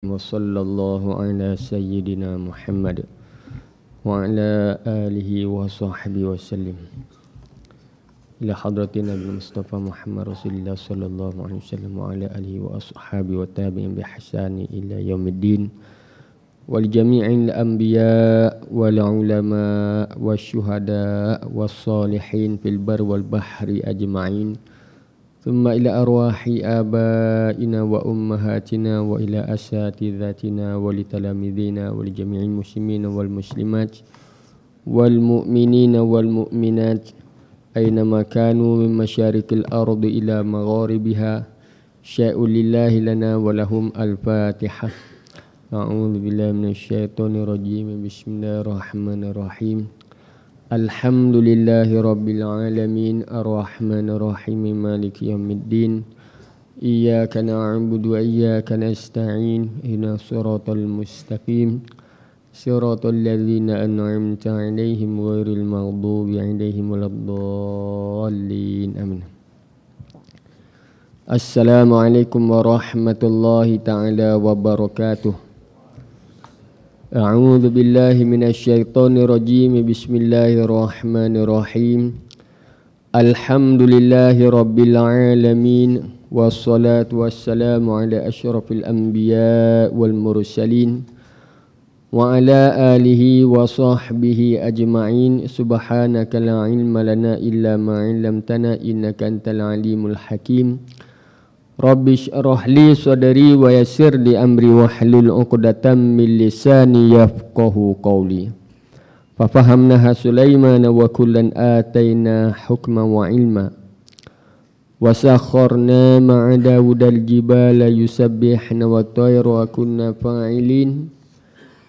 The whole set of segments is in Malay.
وصلى الله على سيدنا محمد وعلى آله وصحبه وسلم إلى حضرة النبي المصطفى محمد رسول الله صلى الله عليه وسلم وعلى آله وأصحابه والتابعين بإحسان إلى يوم الدين ولجميع الأنبياء والعلماء والشهداء والصالحين في البر والبحر أجمعين ثم إلى أرواح آبائنا وأمهاتنا وإلى أساتذتنا ولتلاميذنا ولجميع المسلمين والمسلمات والمؤمنين والمؤمنات أينما كانوا من مشارق الأرض إلى مغاربها شاء لله لنا ولهم الفاتحة. أعوذ بالله من الشيطان الرجيم. بسم الله الرحمن الرحيم. الحمد لله رب العالمين الرحمن الرحيم مالك يوم الدين إياك نعبد وإياك نستعين اهدنا الصراط المستقيم صراط الذين أنعمت عليهم غير المغضوب عليهم ولا الضالين آمين. السلام عليكم ورحمة الله تعالى وبركاته. أعوذ بالله من الشيطان الرجيم. بسم الله الرحمن الرحيم. الحمد لله رب العالمين والصلاة والسلام على أشرف الأنبياء والمرسلين وعلى آله وصحبه أجمعين. سبحانك لا علم لنا إلا ما علمتنا إنك أنت العليم الحكيم. Rabbi syrah li sadri wa yassir li amri wahlul 'uqdatam min lisani yafqahu qawli. Fa fahamnaha Sulaiman wa kullan ataina hukman wa ilma. Wa sakharna ma'a Daud al-jibala yusabbihna wa tayra kunna fa'ilin.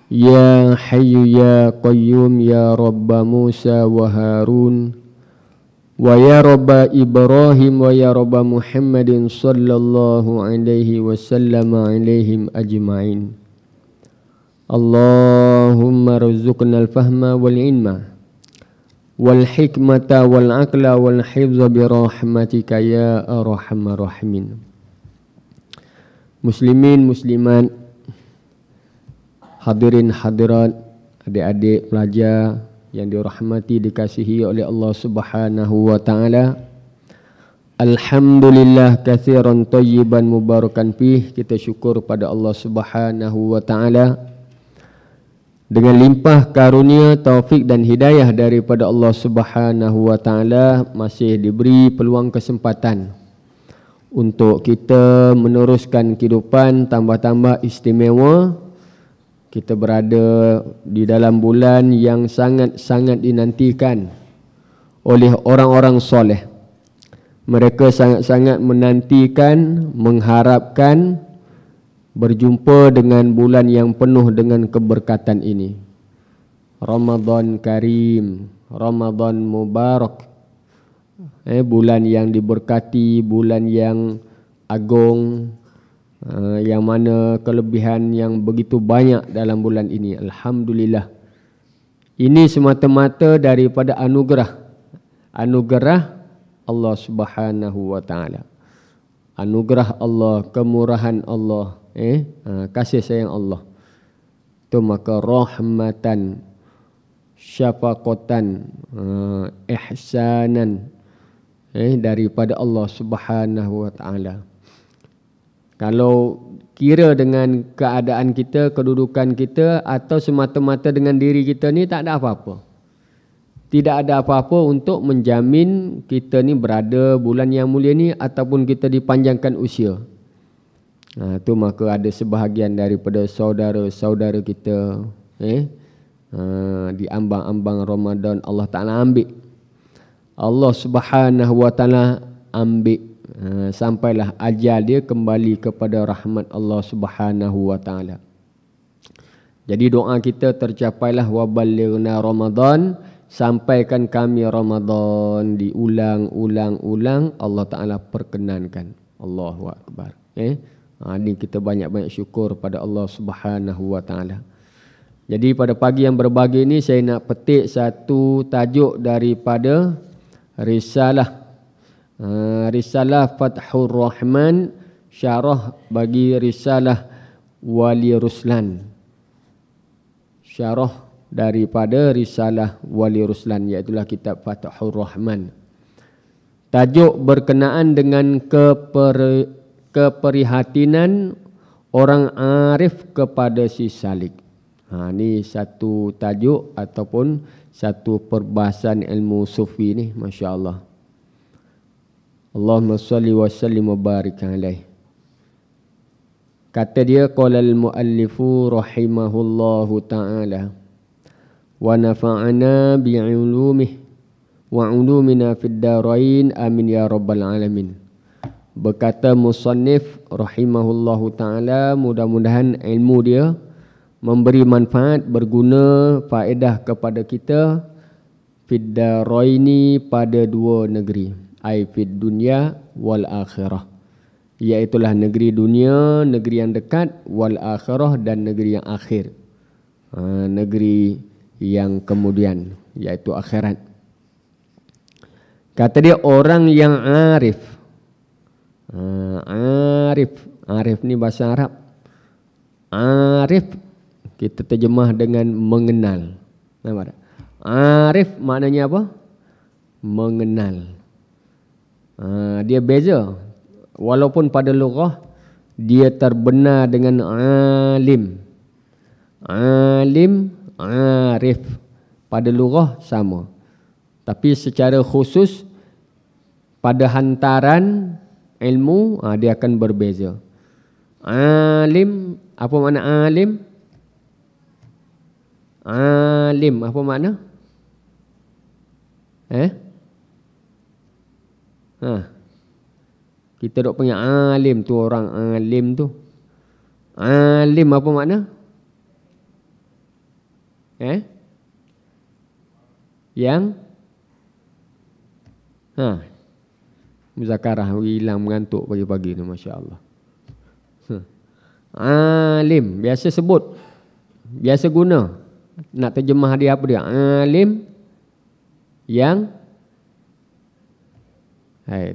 Ya hayyu ya qayyum ya rabba Musa wa Harun. Wa ya Rabba Ibrahim wa ya Rabba Muhammadin sallallahu alaihi wasallam alaihim ajma'in. Allahumma rzuqna al-fahma wal ilma wal hikmata wal aqla wal hifza bi rahmatika ya arhamar rahimin. Muslimin muslimat, hadirin hadirat, adik-adik pelajar yang dirahmati dikasihi oleh Allah Subhanahu wa taala. Alhamdulillah katsiran thayyiban mubarakan fih. Kita syukur pada Allah Subhanahu wa taala dengan limpah karunia, taufik dan hidayah daripada Allah Subhanahu wa taala masih diberi peluang kesempatan untuk kita meneruskan kehidupan tambah-tambah istimewa. Kita berada di dalam bulan yang sangat-sangat dinantikan oleh orang-orang soleh. Mereka sangat-sangat menantikan, mengharapkan berjumpa dengan bulan yang penuh dengan keberkatan ini. Ramadan Karim, Ramadan Mubarak. Bulan yang diberkati, bulan yang agung, yang mana kelebihan yang begitu banyak dalam bulan ini. Alhamdulillah. Ini semata-mata daripada anugerah Allah Subhanahu wa taala. Anugerah Allah, kemurahan Allah, kasih sayang Allah. Itu maka rahmatan, syafaqatan, ihsanan daripada Allah Subhanahu wa taala. Kalau kira dengan keadaan kita, kedudukan kita atau semata-mata dengan diri kita ni, tak ada apa-apa. Tidak ada apa-apa untuk menjamin kita ni berada bulan yang mulia ni ataupun kita dipanjangkan usia. Itu maka ada sebahagian daripada saudara-saudara kita di ambang-ambang Ramadan Allah Ta'ala ambil. Allah Subhanahu wa Ta'ala ambil. Sampailah ajal dia kembali kepada rahmat Allah Subhanahu wa taala. Jadi doa kita tercapailah wa ballighna Ramadan, sampaikan kami Ramadan, diulang-ulang Allah taala perkenankan. Allahu akbar. Ini kita banyak-banyak syukur pada Allah Subhanahu wa taala. Jadi pada pagi yang berbahagia ini saya nak petik satu tajuk daripada Risalah Fathur Rahman, syarah bagi risalah Wali Ruslan. Syarah daripada risalah Wali Ruslan, iaitulah kitab Fathur Rahman. Tajuk berkenaan dengan keprihatinan orang arif kepada si salik. Ini satu tajuk ataupun satu perbahasan ilmu sufi ni, masya-Allah. Allahumma salli wa sallim wa barik alaihi. Kata dia, qala al-muallifu rahimahullahu ta'ala wa nafa'ana bi'ulumihi wa 'ulumina fid darain amin ya rabbal alamin. Berkata musannif rahimahullahu ta'ala, mudah-mudahan ilmu dia memberi manfaat, berguna, faedah kepada kita fid daraini, pada dua negeri, ai fid dunya wal akhirah, iaitulah negeri dunia, negeri yang dekat, wal akhirah, dan negeri yang akhir, negeri yang kemudian, iaitu akhirat. Kata dia orang yang arif. Arif ni bahasa Arab. Arif kita terjemah dengan mengenal. Nampak tak? Arif maknanya apa? Mengenal. Dia beza. Walaupun pada lughah dia terbenar dengan alim. Alim, arif. Pada lughah sama. Tapi secara khusus pada hantaran ilmu dia akan berbeza. Alim, apa makna alim? Alim apa makna? Kita dok panggil alim tu, orang alim tu. Alim apa makna? Yang muzakarah hilang mengantuk pagi-pagi tu, masya-Allah. Alim biasa sebut, biasa guna. Nak terjemah dia apa dia? Alim yang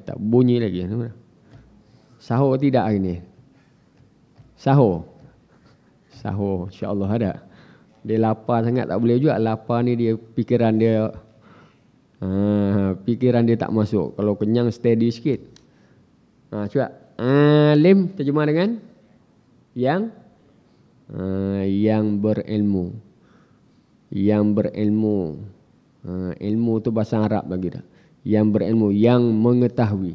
tak bunyi lagi. Sahur tidak hari ni? Sahur. Sahur insya-Allah ada. Dia lapar sangat, tak boleh juga. Lapar ni dia fikiran dia tak masuk. Kalau kenyang steady sikit. Cuba alim terjemah dengan yang berilmu. Yang berilmu. Ilmu tu bahasa Arab lagi dah. Yang berilmu, yang mengetahui.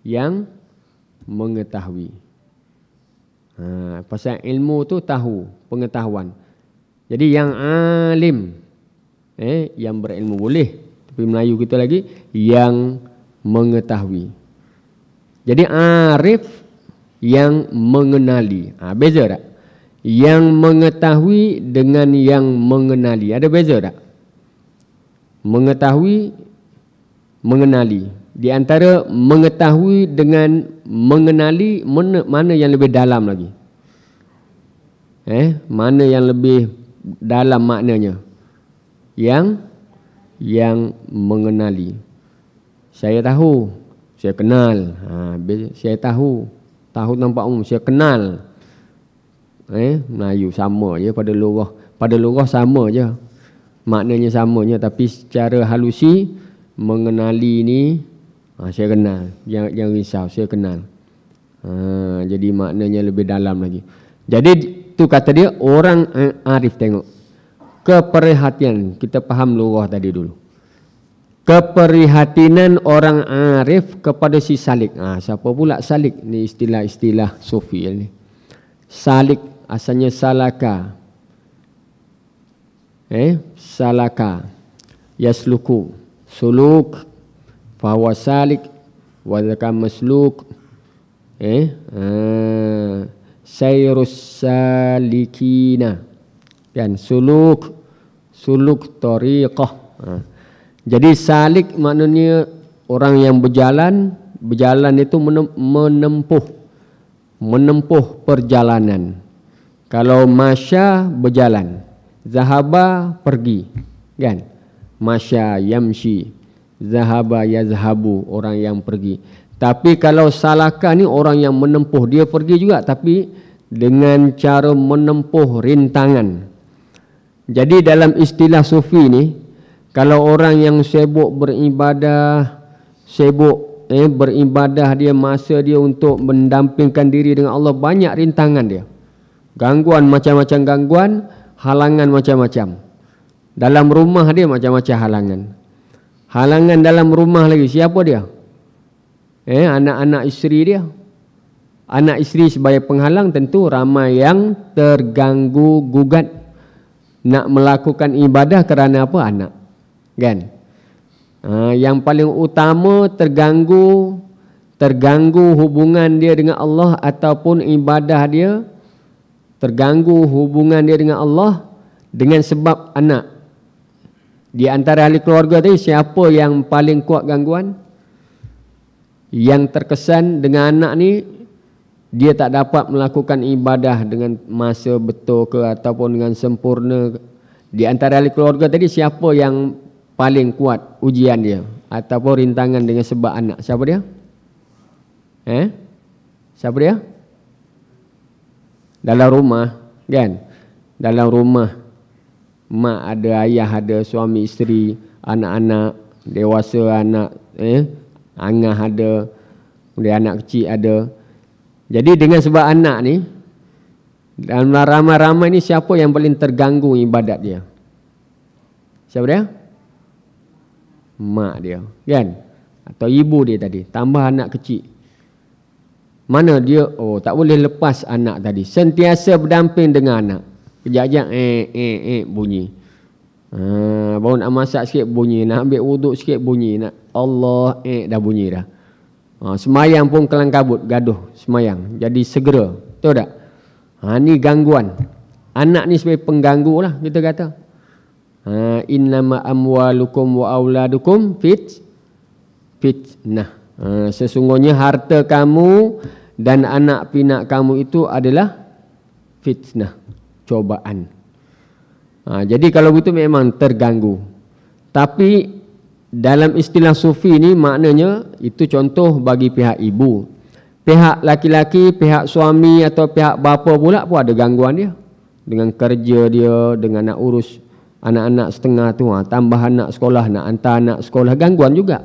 Yang mengetahui. Pasal ilmu tu tahu, pengetahuan. Jadi yang alim, yang berilmu boleh. Tapi Melayu kita lagi, yang mengetahui. Jadi arif yang mengenali. Beza tak? Yang mengetahui dengan yang mengenali. Ada beza tak? Mengetahui, mengenali. Di antara mengetahui dengan mengenali, mana yang lebih dalam lagi? Mana yang lebih dalam maknanya? Yang mengenali. Saya tahu, saya kenal. Saya tahu nampak umum, saya kenal. Melayu sama je pada lughah. Pada lughah sama je. Maknanya samanya, tapi secara halusi mengenali ni saya kenal. Jangan risau, saya kenal. Jadi maknanya lebih dalam lagi. Jadi tu kata dia orang arif. Tengok keperhatian, kita faham lughah tadi dulu. Keprihatinan orang arif kepada si salik. Siapa pula salik? Ni istilah-istilah sufi ni. Salik asalnya salaka. Salaka. Yasluku. Suluk. Fahuwa salik. Wadhaka masluk. Sayrus salikina. Kan suluk. Suluk tariqah. Jadi salik maknanya orang yang berjalan. Berjalan itu menempuh perjalanan. Kalau masya berjalan, zahaba pergi, kan? Masya yamshi, zahaba yazhabu, orang yang pergi. Tapi kalau salaka ni orang yang menempuh, dia pergi juga tapi dengan cara menempuh rintangan. Jadi dalam istilah sufi ni, kalau orang yang sibuk beribadah, beribadah dia, masa dia untuk mendampingkan diri dengan Allah, banyak rintangan dia. Gangguan, macam-macam gangguan, halangan macam-macam. Dalam rumah dia macam-macam halangan. Halangan dalam rumah lagi, siapa dia? Anak-anak isteri dia. Anak isteri sebagai penghalang, tentu ramai yang terganggu gugat nak melakukan ibadah kerana apa? Anak, kan? Yang paling utama terganggu hubungan dia dengan Allah ataupun ibadah dia, terganggu hubungan dia dengan Allah dengan sebab anak. Di antara ahli keluarga tadi, siapa yang paling kuat gangguan? Yang terkesan dengan anak ni, dia tak dapat melakukan ibadah dengan masa betul ke ataupun dengan sempurna. Di antara ahli keluarga tadi, siapa yang paling kuat ujian dia ataupun rintangan dengan sebab anak? Siapa dia? Siapa dia? Dalam rumah, kan? Dalam rumah, mak ada, ayah ada, suami isteri, anak-anak dewasa, anak angah ada, kemudian anak kecil ada. Jadi dengan sebab anak ni, dalam ramai-ramai ni, siapa yang paling terganggu ibadat dia? Siapa dia? Mak dia, kan? Atau ibu dia tadi, tambah anak kecil. Mana dia? Oh, tak boleh lepas anak tadi. Sentiasa berdamping dengan anak. Kejap-kejap bunyi. Baru nak masak sikit bunyi, nak ambil wuduk sikit bunyi, nak Allah dah bunyi dah. Semayang pun kelang kabut, gaduh semayang. Jadi segera, betul tak? Ni gangguan. Anak ni sebagai pengganggu lah, kita kata. Innama amwalukum wa auladukum fitnah. Sesungguhnya harta kamu dan anak pinak kamu itu adalah fitnah, cobaan. Jadi kalau begitu memang terganggu. Tapi dalam istilah sufi ni, maknanya itu contoh bagi pihak ibu. Pihak laki-laki, pihak suami atau pihak bapa pula pun ada gangguan dia. Dengan kerja dia, dengan nak urus anak-anak setengah tu, tambah anak sekolah, nak hantar anak sekolah, gangguan juga.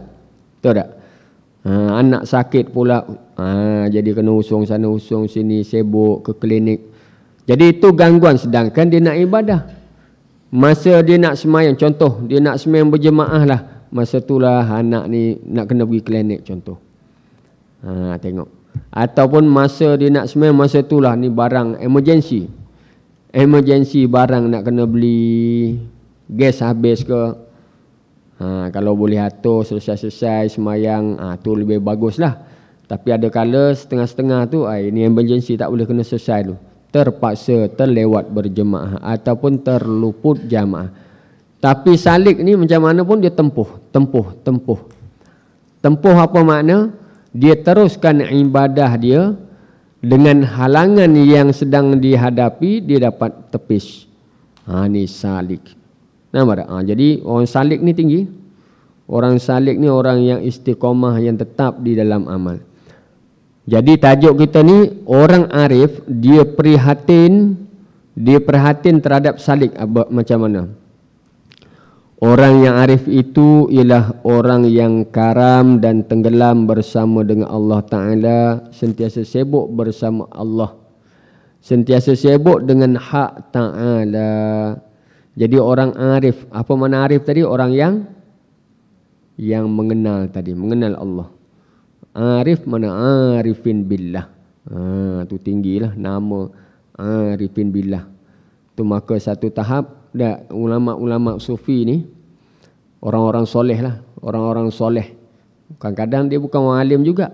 Betul tak? Anak sakit pula, jadi kena usung sana usung sini, sibuk ke klinik. Jadi itu gangguan, sedangkan dia nak ibadah. Masa dia nak semayang, contoh dia nak semayang berjemaah lah, masa itulah anak ni nak kena pergi klinik, contoh. Tengok. Ataupun masa dia nak semayang, masa itulah ni barang emergency barang, nak kena beli gas habis ke. Kalau boleh atur selesai-selesai semayang, tu lebih bagus lah. Tapi ada kala setengah-setengah tu, ini emergency, tak boleh kena selesai tu, terpaksa terlewat berjemaah ataupun terluput jamaah. Tapi salik ni macam mana pun dia tempuh. Tempuh apa makna? Dia teruskan ibadah dia dengan halangan yang sedang dihadapi, dia dapat tepis. Ni salik. Nampak tak? Jadi orang salik ni tinggi. Orang salik ni orang yang istiqomah, yang tetap di dalam amal. Jadi tajuk kita ni, orang arif dia prihatin terhadap salik macam mana. Orang yang arif itu ialah orang yang karam dan tenggelam bersama dengan Allah Ta'ala, sentiasa sibuk bersama Allah, sentiasa sibuk dengan hak Ta'ala. Jadi orang arif, apa makna arif tadi? Orang yang mengenal tadi, mengenal Allah. Arif mana? Arifin billah. Tu tinggilah nama Arifin billah. Tu maka satu tahap dah ulama-ulama sufi ni, orang-orang soleh lah, orang-orang soleh. Kadang-kadang dia bukan orang alim juga,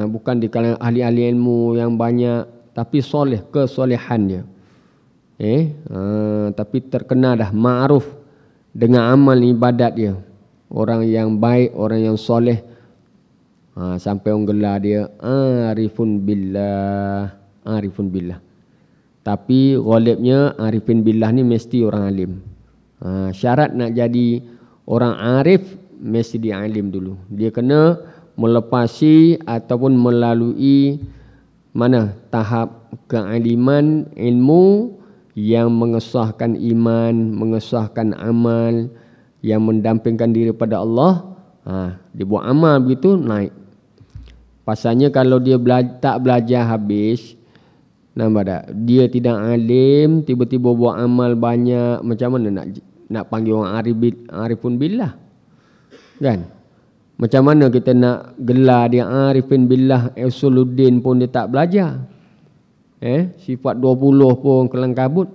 bukan di kalangan ahli-ahli ilmu yang banyak, tapi soleh, kesolehan dia. Tapi terkena dah ma'ruf dengan amal ibadat dia. Orang yang baik, orang yang soleh. Sampai orang gelar dia Arifun billah. Arifun billah. Tapi ghalibnya Arifin billah ni mesti orang alim. Syarat nak jadi orang arif, mesti dia alim dulu. Dia kena melepasi ataupun melalui mana tahap kealiman ilmu yang mengesahkan iman, mengesahkan amal, yang mendampingkan diri pada Allah, dia buat amal begitu naik. Pasalnya kalau dia tak belajar habis, nampak tak? Dia tidak alim, tiba-tiba buat amal banyak, macam mana nak panggil orang arifun billah? Kan? Macam mana kita nak gelar dia arifin billah Usuluddin pun dia tak belajar. Sifat 20 pun kelang kabut.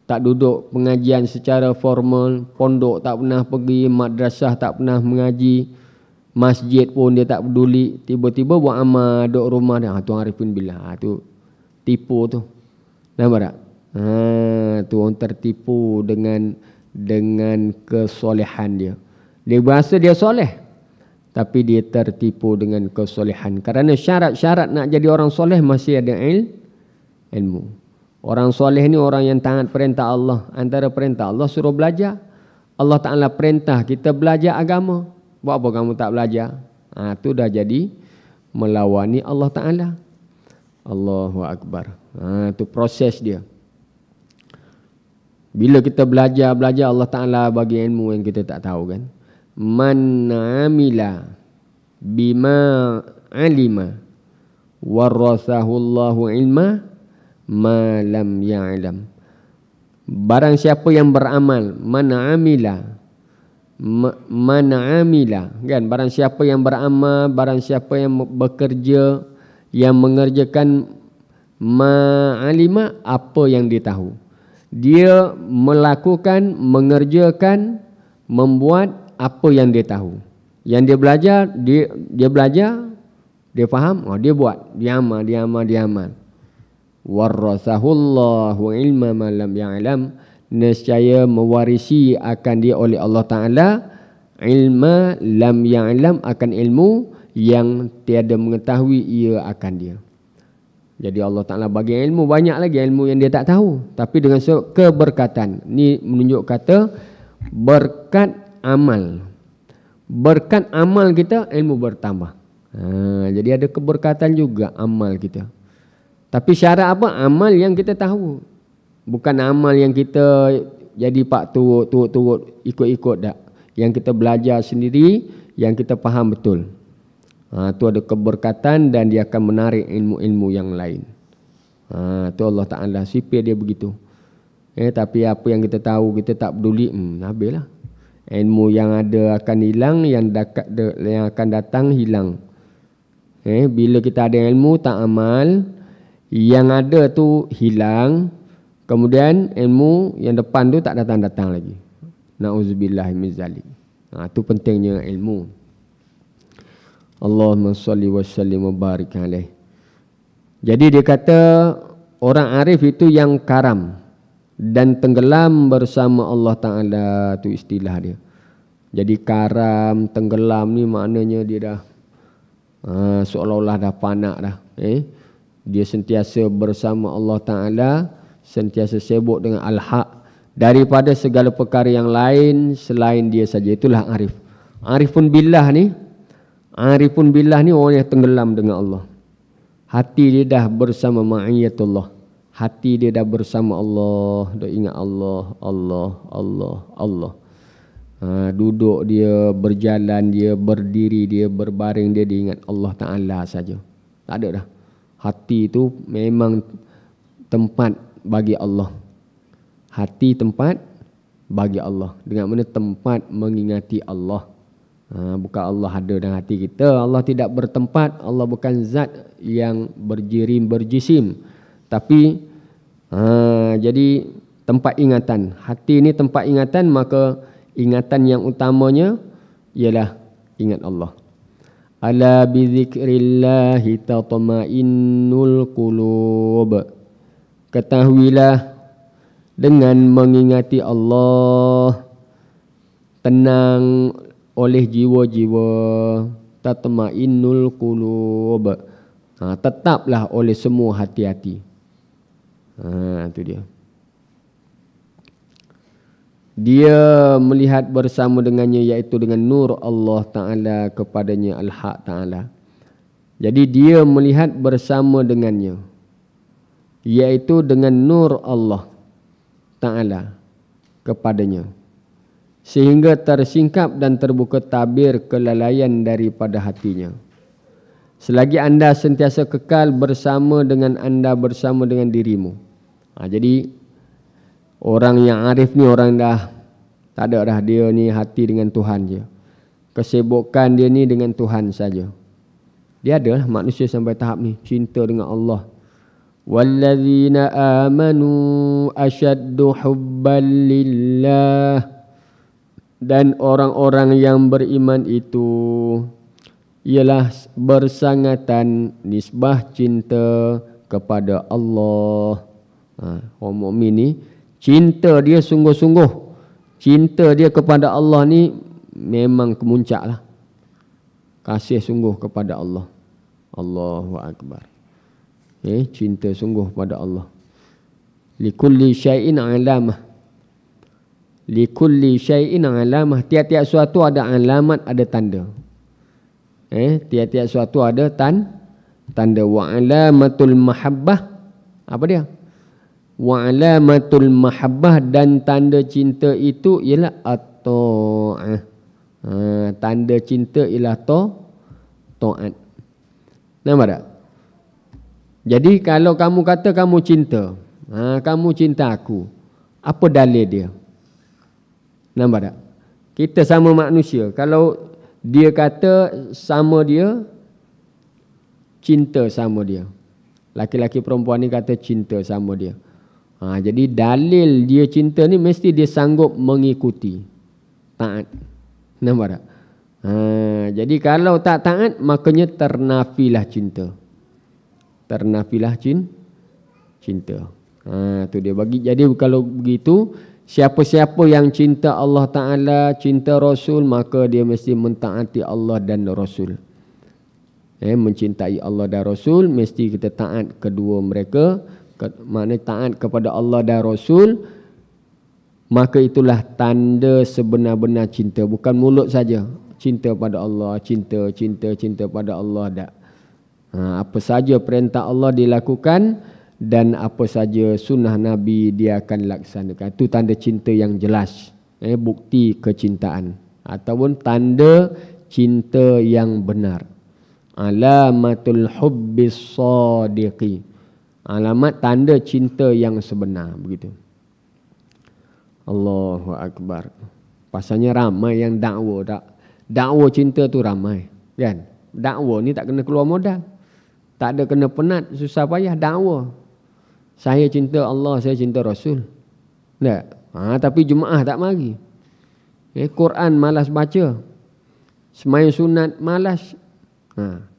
Tak duduk pengajian secara formal, pondok tak pernah pergi, madrasah tak pernah mengaji, masjid pun dia tak peduli. Tiba-tiba buat amal duduk rumah dia, tu arifin billah. Tu tipu tu. Nampak tak? Tu orang tertipu dengan kesolehan dia. Dia berasa dia soleh, tapi dia tertipu dengan kesolehan. Kerana syarat-syarat nak jadi orang soleh masih ada ilmu. Orang soleh ni orang yang taat perintah Allah. Antara perintah Allah suruh belajar. Allah Ta'ala perintah kita belajar agama. Buat apa kamu tak belajar? Tu dah jadi melawani Allah Ta'ala. Allahu Akbar. Tu proses dia. Bila kita belajar Allah Ta'ala bagi ilmu yang kita tak tahu kan. Man amila bima alima warasahullahu ilma ma lam ya'lam. Barang siapa yang beramal, man amila kan, barang siapa yang beramal, barang siapa yang bekerja, yang mengerjakan ma'alima, apa yang dia tahu. Dia melakukan, mengerjakan, membuat apa yang dia tahu. Yang dia belajar, dia belajar, dia faham, dia buat, dia amal. Warasahullahu ilma ma lam ya'lam, nescaya mewarisi akan dia oleh Allah Ta'ala ilma lam ya'lam, akan ilmu yang tiada mengetahui ia akan dia. Jadi Allah Ta'ala bagi ilmu banyak lagi, ilmu yang dia tak tahu, tapi dengan keberkatan. Ni menunjuk kata berkat amal. Berkat amal kita, ilmu bertambah. Jadi ada keberkatan juga amal kita. Tapi syarat apa? Amal yang kita tahu. Bukan amal yang kita jadi pak turut ikut-ikut tak. Yang kita belajar sendiri, yang kita faham betul. Tu ada keberkatan dan dia akan menarik ilmu-ilmu yang lain. Tu Allah Ta'ala sifat dia begitu. Tapi apa yang kita tahu kita tak peduli, habislah. Ilmu yang ada akan hilang, yang akan datang hilang. Bila kita ada ilmu tak amal, yang ada tu hilang, kemudian ilmu yang depan tu tak datang-datang lagi. Na'udzubillah min zalik. Tu pentingnya ilmu. Allahumma salli wa sallim wa barik alaih. Jadi dia kata orang arif itu yang karam dan tenggelam bersama Allah Ta'ala, tu istilah dia. Jadi karam, tenggelam ni maknanya dia dah seolah-olah dah panak dah. Dia sentiasa bersama Allah Ta'ala, sentiasa sibuk dengan al-haq, daripada segala perkara yang lain selain dia saja. Itulah arif. Arifun billah ni orang yang tenggelam dengan Allah. Hati dia dah bersama ma'iyatullah. Hati dia dah bersama Allah, dah ingat Allah. Duduk dia, berjalan dia, berdiri dia, berbaring dia ingat Allah Ta'ala saja. Tak ada dah. Hati itu memang tempat bagi Allah. Hati tempat bagi Allah. Dengan mana tempat mengingati Allah. Bukan Allah ada dalam hati kita. Allah tidak bertempat. Allah bukan zat yang berjisim. Tapi jadi tempat ingatan. Hati ini tempat ingatan, maka ingatan yang utamanya ialah ingat Allah. Ala bizikrillahi tatma'innul qulub. Ketahuilah dengan mengingati Allah tenang oleh jiwa-jiwa. Tatma'innul qulub. Tetaplah oleh semua hati-hati. Itu dia. Dia melihat bersama dengannya, iaitu dengan nur Allah Ta'ala kepadanya, al-haq Ta'ala. Jadi dia melihat bersama dengannya. iaitu dengan nur Allah Ta'ala kepadanya, sehingga tersingkap dan terbuka tabir kelalaian daripada hatinya. Selagi anda sentiasa kekal bersama dengan anda bersama dengan dirimu. Jadi orang yang arif ni orang dah tak ada dah, dia ni hati dengan Tuhan je. Kesibukan dia ni dengan Tuhan saja. Dia adalah manusia sampai tahap ni, cinta dengan Allah. Wallazina amanu asyaddu hubban lillah. Dan orang-orang yang beriman itu ialah bersangatan nisbah cinta kepada Allah. Orang mukmin ni cinta dia sungguh-sungguh. Cinta dia kepada Allah ni memang kemuncak lah. Kasih sungguh kepada Allah. Allahu Akbar. Cinta sungguh pada Allah. Likulli syai'in alamah. Likulli syai'in alamah. Tiap-tiap suatu ada alamat, ada tanda. Tiap-tiap suatu ada tanda. Wa alamatul mahabbah. Apa dia? Wa alamatul mahabbah, dan tanda cinta itu ialah at-ta'ah. Tanda cinta ialah ta'at. Nampak tak? Jadi kalau kamu kata kamu cinta, kamu cinta aku, apa dalil dia? Nampak tak? Kita sama manusia. Kalau dia kata sama dia, cinta sama dia. Laki-laki perempuan ni kata cinta sama dia. Jadi dalil dia cinta ni mesti dia sanggup mengikuti, taat. Nampak tak? Jadi kalau tak taat, makanya ternafilah cinta. Ternafilah cinta. Tu dia bagi. Jadi kalau begitu, siapa-siapa yang cinta Allah Ta'ala, cinta Rasul, maka dia mesti mentaati Allah dan Rasul. Mencintai Allah dan Rasul, mesti kita taat kedua mereka. Maknanya taat kepada Allah dan Rasul, maka itulah tanda sebenar-benar cinta. Bukan mulut saja cinta pada Allah, cinta pada Allah. Tak. Apa saja perintah Allah dilakukan, dan apa saja sunnah Nabi dia akan laksanakan. Itu tanda cinta yang jelas. Bukti kecintaan ataupun tanda cinta yang benar. Alamatul hubbis sadiqi. Alamat tanda cinta yang sebenar, begitu. Allahu Akbar. Pasalnya ramai yang dakwa tak. Dakwa cinta tu ramai, kan? Dakwa ni tak kena keluar modal. Tak ada kena penat, susah payah dakwa. Saya cinta Allah, saya cinta Rasul. Tak? Tapi jemaah tak mari. Quran malas baca. Sembahyang sunat malas.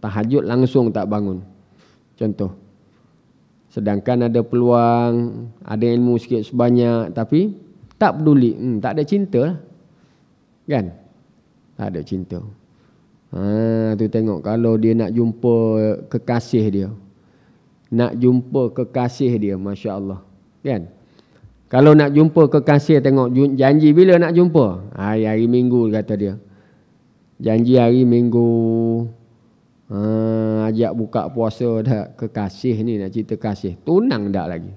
Tahajud langsung tak bangun. Contoh. Sedangkan ada peluang, ada ilmu sikit sebanyak, tapi tak peduli. Tak ada cinta lah. Kan? Tak ada cinta. Tu tengok kalau dia nak jumpa kekasih dia. Nak jumpa kekasih dia, Masya Allah. Kan? Kalau nak jumpa kekasih, tengok janji bila nak jumpa. Hari Minggu kata dia. Janji hari Minggu. Ajak buka puasa dah. Kekasih ni nak cerita kasih. Tunang dah lagi.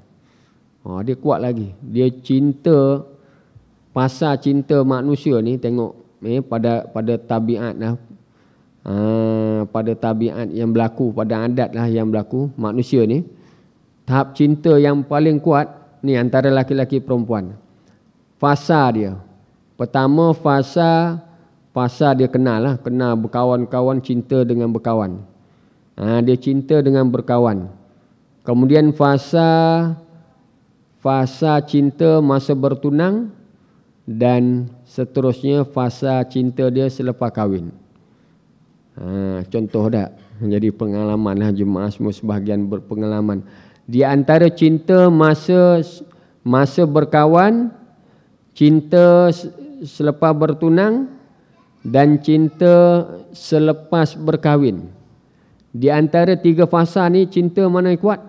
Dia kuat lagi. Dia cinta. Pasal cinta manusia ni tengok pada tabiat lah. Pada tabiat yang berlaku, pada adat lah yang berlaku manusia ni, tahap cinta yang paling kuat ni antara laki-laki perempuan. Fasa dia. Pertama fasa dia kenal lah, kenal berkawan-kawan, cinta dengan berkawan. Dia cinta dengan berkawan. Kemudian fasa cinta masa bertunang, dan seterusnya fasa cinta dia selepas kahwin. Contoh tak? Jadi pengalaman lah, jemaah semua sebahagian berpengalaman. Di antara cinta masa berkawan, cinta selepas bertunang, dan cinta selepas berkahwin. Di antara tiga fasa ni, cinta mana yang kuat?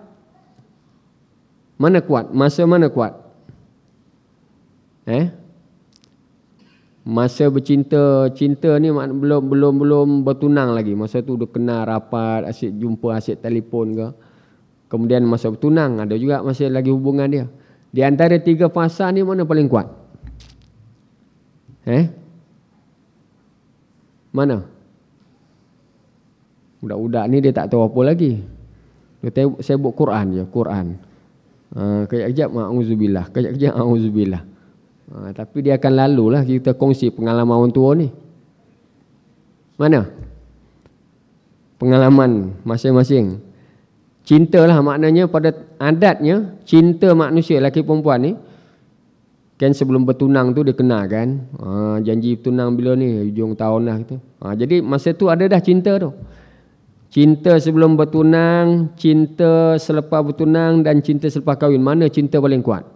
Mana kuat? Masa mana kuat? Masa bercinta, cinta ni belum bertunang lagi. Masa tu dah kenal rapat, asyik jumpa, asyik telefon ke. Kemudian masa bertunang, ada juga masih lagi hubungan dia. Di antara 3 fasa ni mana paling kuat? Mana? Budak-budak ni dia tak tahu apa lagi. Dia sibuk Quran je, Quran. Kejap-kejap ma'uzubillah, kejap-kejap ma'uzubillah. Tapi dia akan lalulah kita kongsi pengalaman orang tua ni. Mana? Pengalaman masing-masing. Cintalah maknanya pada adatnya, cinta manusia lelaki perempuan ni kan sebelum bertunang tu dia kenal kan. Janji bertunang bila ni, hujung tahun lah gitu. Jadi masa tu ada dah cinta tu. Cinta sebelum bertunang, cinta selepas bertunang dan cinta selepas kahwin. Mana cinta paling kuat?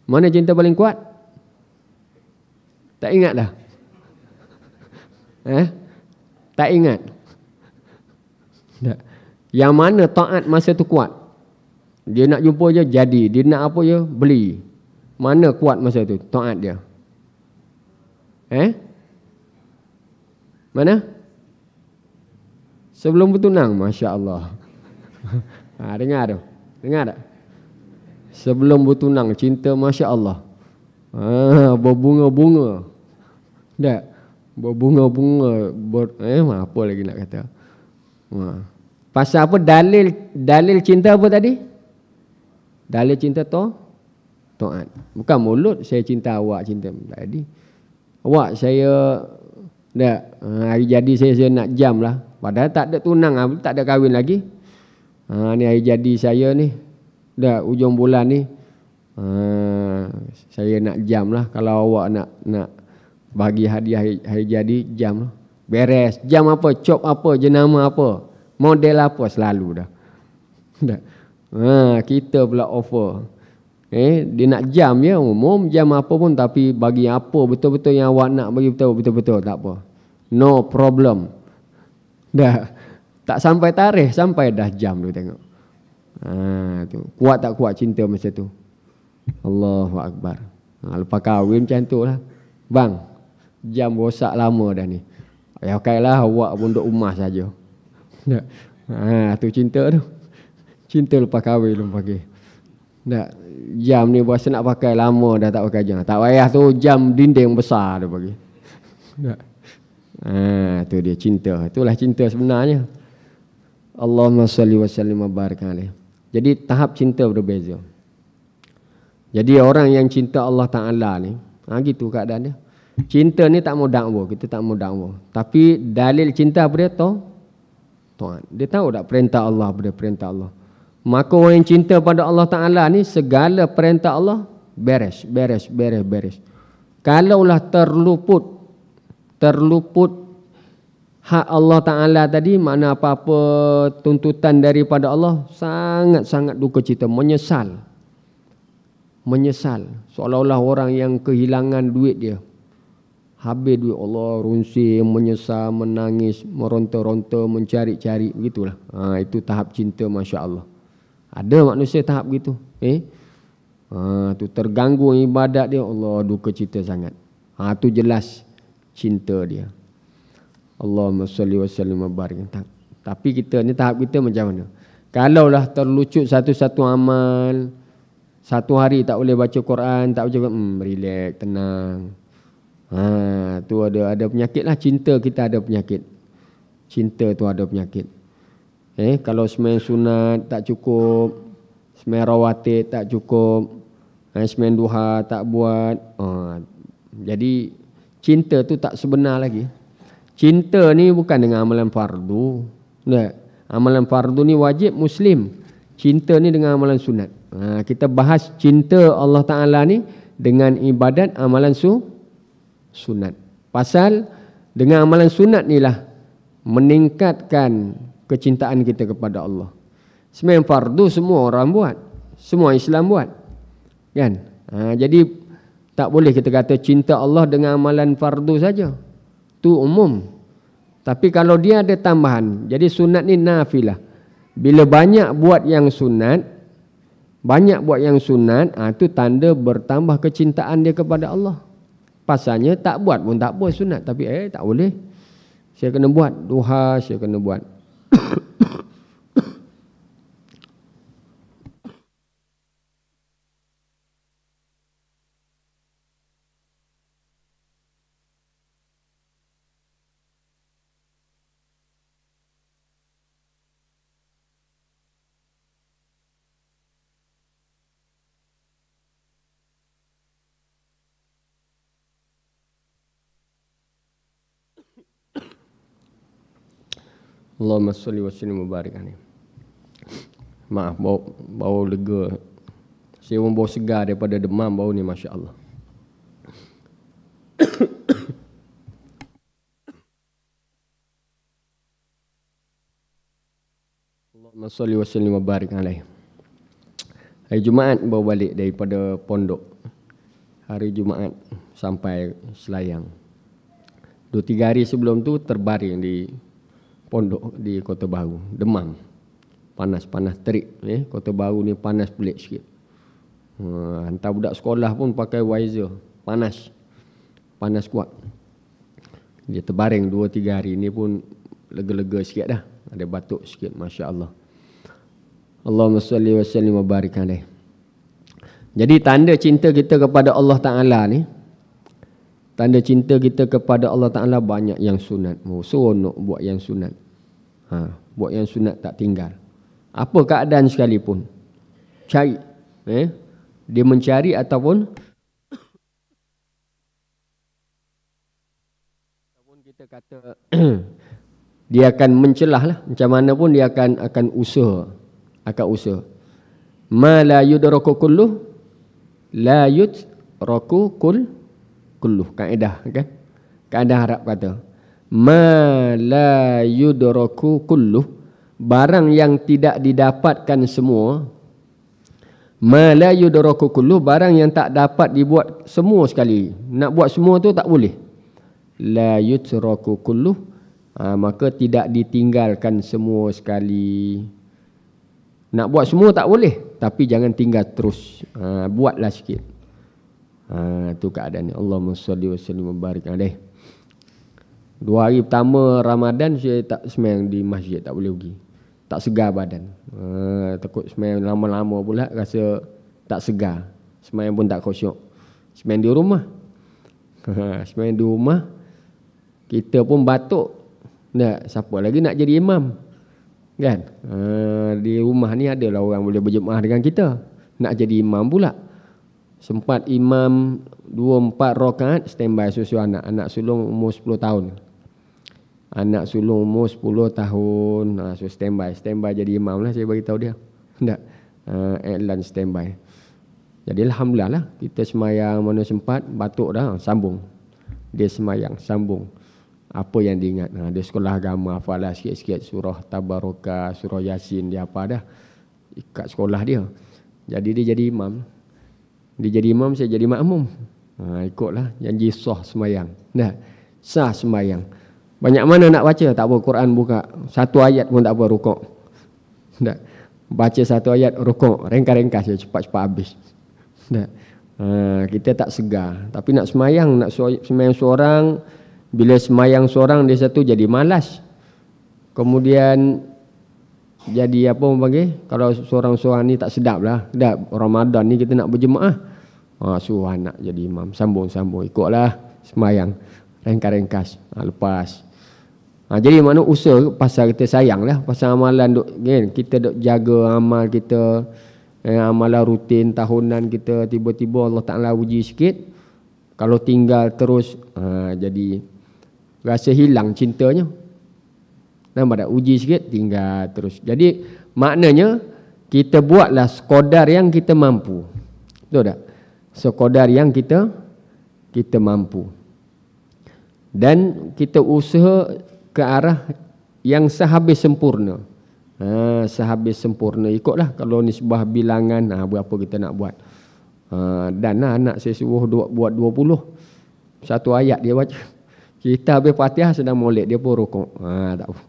Mana cinta paling kuat? Tak ingat dah? Tak ingat? Tak. Yang mana taat masa tu kuat? Dia nak jumpa je jadi, dia nak apa je beli. Mana kuat masa tu taat dia? Mana? Sebelum bertunang, Masya Allah. Dengar tu. Dengar tak? Sebelum bertunang, cinta Masya Allah. Berbunga-bunga. Tak? Berbunga-bunga. Apa lagi nak kata? Pasal apa? Dalil cinta apa tadi? Dalil cinta taat. Bukan mulut saya cinta awak, cinta tadi. Awak saya tak, hari jadi saya nak jam lah. Padahal tak ada tunang, tak ada kahwin lagi. Ni hari jadi saya ni. Dah ujung bulan ni. Saya nak jam lah. Kalau awak nak bagi hadiah hari jadi, jam lah. Beres. Jam apa, cop apa, jenama apa, model apa, selalu dah. Kita pula offer. Dia nak jam ya, umum jam apa pun, tapi bagi apa betul-betul yang awak nak bagi betul-betul tak apa. No problem. Dah tak sampai tarikh, sampai dah jam tu tengok. Tu. Kuat tak kuat cinta masa tu? Allahu Akbar. Lepas kahwin macam tu lah. Bang, jam rosak lama dah ni. Ya okeylah, awak pun duduk rumah saja. Tu cinta tu. Cinta lepas kahwin lu pakai. Tak, jam ni berasa nak pakai lama dah tak pakai jam. Tak payah tu, jam dinding besar dia bagi. Tu dia cinta. Itulah cinta sebenarnya. Allahumma salli wa sallim wa barik alaih. Jadi tahap cinta berbeza. Jadi orang yang cinta Allah Ta'ala ni, gitu keadaan dia. Cinta ni tak mau dakwa, kita tak mau dakwa. Tapi dalil cinta apa dia tahu? Taat. Dia tahu tak perintah Allah apa dia perintah Allah. Maka orang yang cinta pada Allah Ta'ala ni, segala perintah Allah beres. Kalaulah terluput hak Allah Ta'ala tadi, mana apa-apa tuntutan daripada Allah, sangat-sangat duka cita, menyesal. Seolah-olah orang yang kehilangan duit dia. Habis duit Allah, runsing, menyesal, menangis, meronta-ronta, mencari-cari, begitulah. Itu tahap cinta, Masya Allah. Ada manusia tahap gitu. Tu terganggu ibadat dia, Allah duka cita sangat. Tu jelas cinta dia. Allahumma salli wa sallim wa barik. Tapi kita ni tahap kita macam mana? Kalaulah terlucut satu-satu amal, satu hari tak boleh baca Quran, tak baca Quran, relax, tenang. Tu ada penyakit lah. Cinta kita ada penyakit. Cinta tu ada penyakit. Kalau sembahyang sunat tak cukup, sembahyang rawatib tak cukup, sembahyang duha tak buat. Jadi cinta tu tak sebenar lagi. Cinta ni bukan dengan amalan fardu. Amalan fardu ni wajib Muslim. Cinta ni dengan amalan sunat. Kita bahas cinta Allah Ta'ala ni dengan ibadat amalan sunat. Pasal dengan amalan sunat ni lah meningkatkan kecintaan kita kepada Allah. Sembahyang fardu semua orang buat, semua Islam buat, kan? Jadi tak boleh kita kata cinta Allah dengan amalan fardu saja. Tu umum. Tapi kalau dia ada tambahan, jadi sunat ni nafilah. Bila banyak buat yang sunat, tu tanda bertambah kecintaan dia kepada Allah. Pasalnya tak buat pun tak apa sunat, tapi tak boleh. saya kena buat. Duha saya kena buat. Allahumma salli wa sallim wa barik alaihi. Maaf, bau lega. Saya pun bau segar daripada demam bau ni, masya-Allah. Allahumma salli wa sallim wa barik alaihi. Hari Jumaat baru balik daripada pondok. Hari Jumaat sampai Selayang. 2-3 hari sebelum tu terbaring di pondok di Kota Baru, demam, panas terik. Kota Baru ni panas pelik sikit. Hantar budak sekolah pun pakai visor, panas kuat. Dia terbaring 2-3 hari ni pun lega-lega sikit dah, ada batuk sikit, masya-Allah. Allahumma salli wa sallim wa barik alaihi. Jadi tanda cinta kita kepada Allah Ta'ala ni, tanda cinta kita kepada Allah Ta'ala banyak yang sunat. Seronok buat yang sunat. Buat yang sunat tak tinggal. Apa keadaan sekalipun. Cari. Dia mencari ataupun kita kata dia akan mencelah lah. Macam mana pun dia akan usaha. Ma la yudraku kulluh la yudraku kulluh. Kaedah kan? Kaedah Arab kata ma la yudraku kulluh, barang yang tidak didapatkan semua. Ma la yudraku kulluh, barang yang tak dapat dibuat semua sekali. Nak buat semua tu tak boleh. La yudraku kulluh, maka tidak ditinggalkan semua sekali. Nak buat semua tak boleh, tapi jangan tinggal terus. Buatlah sikit. Itu keadaan ni. Allahumma salli wa sallim wa barik alaihi. 2 hari pertama Ramadan saya tak sembahyang di masjid, tak boleh pergi. Tak segar badan. Takut sembahyang lama-lama pula rasa tak segar. Sembahyang pun tak khusyuk. Sembahyang di rumah. Sembahyang di rumah kita pun batuk. Siapa lagi nak jadi imam? Kan? Di rumah ni adalah orang boleh berjemaah dengan kita. Nak jadi imam pula. Sempat imam 2-4 rakaat standby susu anak. Anak sulung umur 10 tahun. Anak sulung umur 10 tahun. So standby jadi imam lah, saya bagi tahu dia. Tak. Iklan standby. Jadi alhamdulillah lah, kita semayang mana sempat, batuk dah, sambung. Dia semayang, sambung. Apa yang diingat. Dia sekolah agama, hafalah sikit-sikit surah Tabaraka, surah Yasin, dia apa dah. Ikat sekolah dia. Jadi dia jadi imam. Dia jadi imam, saya jadi makmum. Ikutlah janji sah semayang. Sah semayang. Banyak mana nak baca, tak apa, Quran buka. 1 ayat pun tak apa, rukuk. Baca 1 ayat, rukuk. Ringkas-ringkas je, cepat-cepat habis. Kita tak segar. Tapi nak semayang, nak semayang seorang. Bila semayang seorang, dia satu jadi malas. Kemudian jadi apa orang panggil, kalau seorang-seorang ni tak sedap lah. Ramadan ni kita nak berjemaah. Suruh anak jadi imam. Sambung. Ikutlah semayang. Ringkas-ringkas. Lepas. Jadi mana usaha pasal kita sayang lah. Pasal amalan kan? Kita duk jaga amal kita. Amalan rutin tahunan kita. Tiba-tiba Allah Ta'ala uji sikit. Kalau tinggal terus. Jadi rasa hilang cintanya. Nampak tak? Uji sikit, tinggal terus. Jadi maknanya kita buatlah sekadar yang kita mampu. Betul tak? Sekadar yang kita mampu. Dan kita usaha ke arah yang sehabis sempurna. Sehabis sempurna. Ikutlah kalau nisbah bilangan, berapa kita nak buat. Dan anak saya suruh buat 20. 1 ayat dia baca. Kita habis Fatihah sedang molek, dia pun rukuk. Tak apa.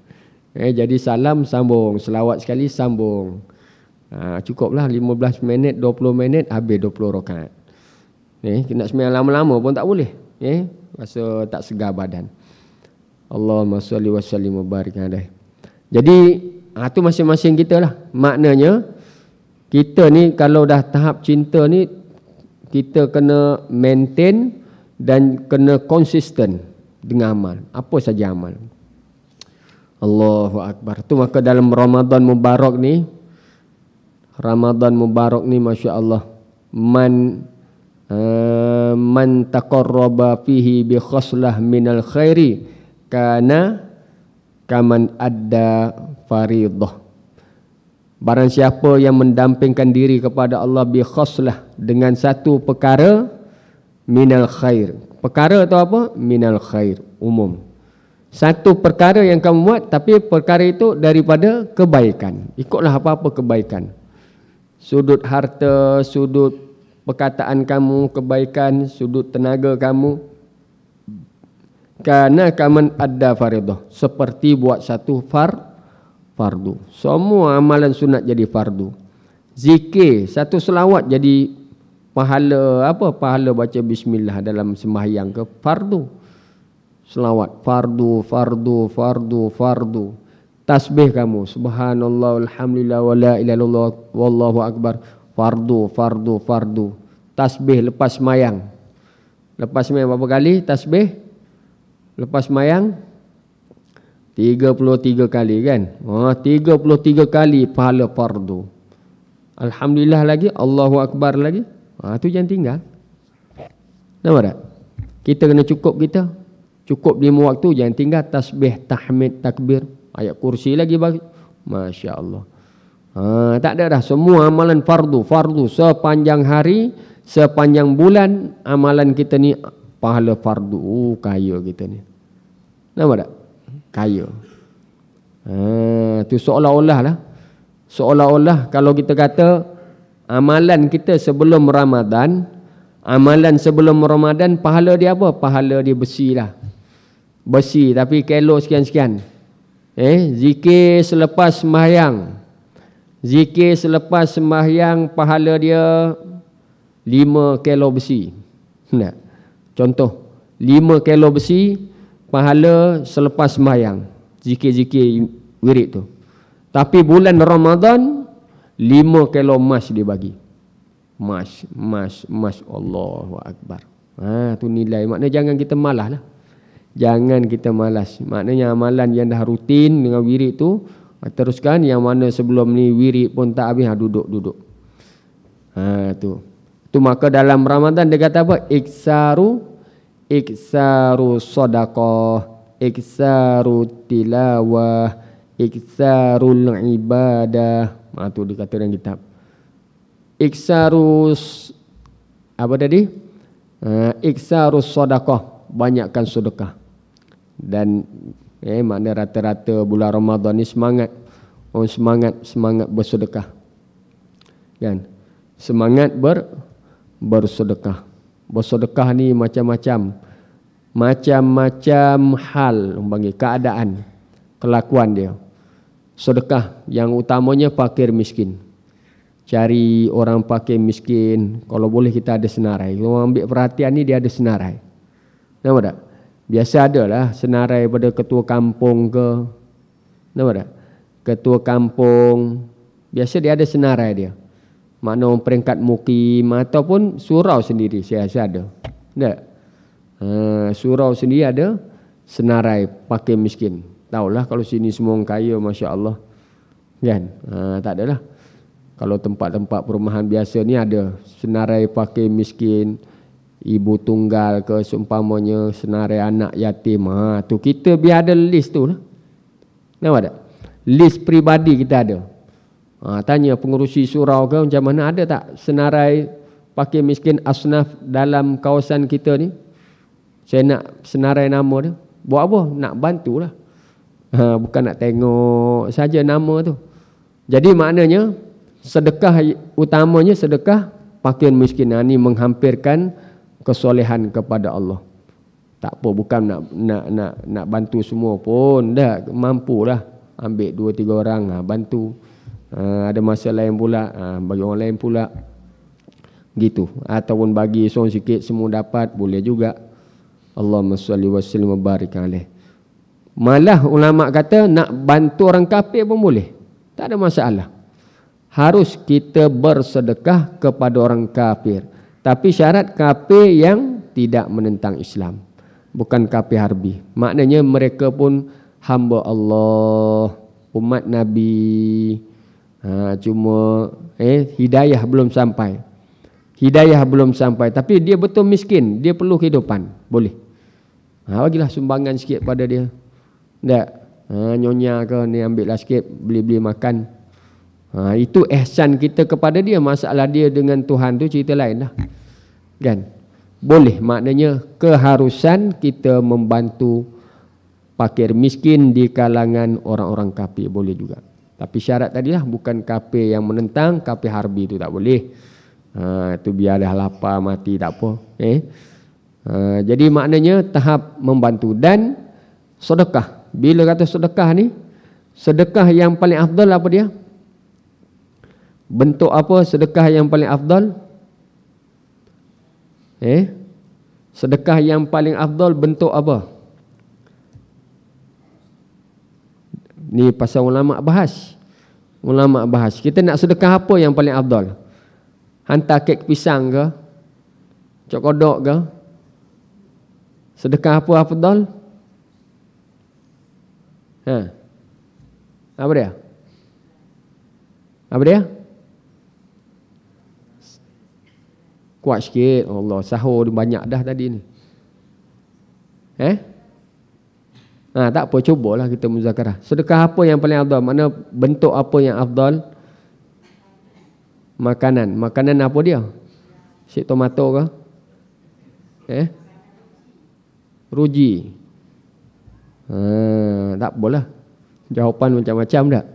Jadi salam sambung, selawat sekali sambung. Cukuplah 15 minit, 20 minit habis 20 rakaat. Nak sembahyang lama-lama pun tak boleh. Rasa tak segar badan. Allahumma salli wa sallim wa barik alaih. Jadi tu masing-masing kita lah. Maknanya kita ni kalau dah tahap cinta ni, kita kena maintain dan kena konsisten dengan amal. Apa saja amal. Allahu Akbar. Tu maka dalam Ramadan Mubarak ni, Masya Allah, man taqarraba fihi bi khoslah minal khairi kana kaman adda faridah. Barang siapa yang mendampingkan diri kepada Allah bi khoslah, dengan satu perkara, minal khair. Perkara tu apa? Minal khair, umum. Satu perkara yang kamu buat, tapi perkara itu daripada kebaikan. Ikutlah apa-apa kebaikan. Sudut harta, sudut perkataan kamu, kebaikan, sudut tenaga kamu. Karena kaman ada faridah. Seperti buat satu fardu. Semua amalan sunat jadi fardu. Zikir, satu selawat jadi pahala apa? Pahala baca bismillah dalam sembahyang ke fardu. Selawat fardu. Tasbih kamu subhanallah alhamdulillah wala ilaha illallah wallahu akbar, fardu. Tasbih lepas sembahyang. Lepas sembahyang berapa kali tasbih? Lepas sembahyang 33 kali kan? 33 kali pahala fardu. Alhamdulillah lagi, Allahu akbar lagi. Tu jangan tinggal. Nampak tak? Kita kena cukup 5 waktu, jangan tinggal tasbih, tahmid, takbir, ayat kursi lagi bagi. Masya Allah. Tak ada dah, semua amalan fardu. Sepanjang hari, sepanjang bulan, amalan kita ni pahala fardu. Kaya kita ni. Nampak tak? Kaya. Tu seolah-olah kalau kita kata amalan kita sebelum Ramadan, pahala dia apa? Pahala dia besi lah. Besi tapi kilo sekian-sekian. Zikir selepas sembahyang. Pahala dia 5 kilo besi. Nah, contoh 5 kilo besi pahala selepas sembahyang. Zikir wirid tu. Tapi bulan Ramadan 5 kilo emas dia bagi. Emas. Allahu Akbar. Tu nilai. Maknanya jangan kita malas lah. Jangan kita malas. Maknanya amalan yang dah rutin dengan wirid tu, teruskan. Yang mana sebelum ni wirid pun tak habis, duduk. Tu maka dalam Ramadan dia kata apa? Iksaru sadaqah, iksaru tilawah, iksarul ibadah. Tu dia kata dalam kitab. Iksarus apa tadi? Iksarus sadaqah, banyakkan sedekah. Dan makna rata-rata bulan Ramadan ni semangat bersedekah. Kan? Semangat bersedekah. Bersedekah ni macam-macam hal, panggil keadaan, kelakuan dia. Sedekah yang utamanya fakir miskin. Cari orang fakir miskin, kalau boleh kita ada senarai. Kalau ambil perhatian ni dia ada senarai. Nampak tak? Biasa adalah senarai pada ketua kampung ke. Nampak tak? Ketua kampung biasa dia ada senarai dia. Makna orang peringkat mukim ataupun surau sendiri saya ada. Tak? Surau sendiri ada senarai fakir miskin. Tahulah kalau sini semua orang kaya, Masya Allah. Kan? Tak adalah. Kalau tempat-tempat perumahan biasa ni ada senarai fakir miskin, ibu tunggal ke seumpamanya, senarai anak yatim. Tu kita biar ada list tu lah. Nampak tak? List peribadi kita ada. Tanya pengurusi surau ke macam mana, ada tak senarai fakir miskin asnaf dalam kawasan kita ni? Saya nak senarai nama dia. Buat apa? Nak bantulah. Bukan nak tengok saja nama tu. Jadi maknanya sedekah utamanya sedekah fakir miskin. Ini menghampirkan kesolehan kepada Allah. Tak apa, bukan nak bantu semua pun, dah mampulah. Ambil 2-3 orang bantu. Ada masa lain pula bagi orang lain pula. Gitu. Ataupun bagi seorang sikit semua dapat, boleh juga. Allahumma salli wa sallim wa barik alaih. Malah ulama kata nak bantu orang kafir pun boleh. Tak ada masalah. Harus kita bersedekah kepada orang kafir. Tapi syarat kafir yang tidak menentang Islam. Bukan kafir harbi. Maknanya mereka pun hamba Allah, umat Nabi. Cuma hidayah belum sampai. Hidayah belum sampai. Tapi dia betul miskin. Dia perlu kehidupan. Boleh. Bagilah sumbangan sikit pada dia. Tak. Nyonya ke ni ambillah sikit. Beli-beli makan. Itu ihsan kita kepada dia. Masalah dia dengan Tuhan tu cerita lain lah. Kan? Boleh. Maknanya keharusan kita membantu fakir miskin di kalangan orang-orang kafir. Boleh juga. Tapi syarat tadilah bukan kafir yang menentang, kafir harbi itu tak boleh. Itu biar dah lapar mati tak apa. Jadi maknanya tahap membantu dan sedekah. Bila kata sedekah ni, sedekah yang paling afdal apa dia? Bentuk apa sedekah yang paling afdal? Sedekah yang paling afdal bentuk apa? Ni pasal ulama bahas. Ulama bahas. Kita nak sedekah apa yang paling afdal? Hantar kek pisang ke? Cok kodok ke? Sedekah apa afdal? Apa dia? Apa dia? Kuat sikit. Allah, sahur banyak dah tadi ni. Tak apa, cubalah kita muzakarah. Sedekah apa yang paling afdal? Mana bentuk apa yang afdal? Makanan. Makanan apa dia? Sik tomato ke? Ruji. Tak apalah. Jawapan macam-macam tak.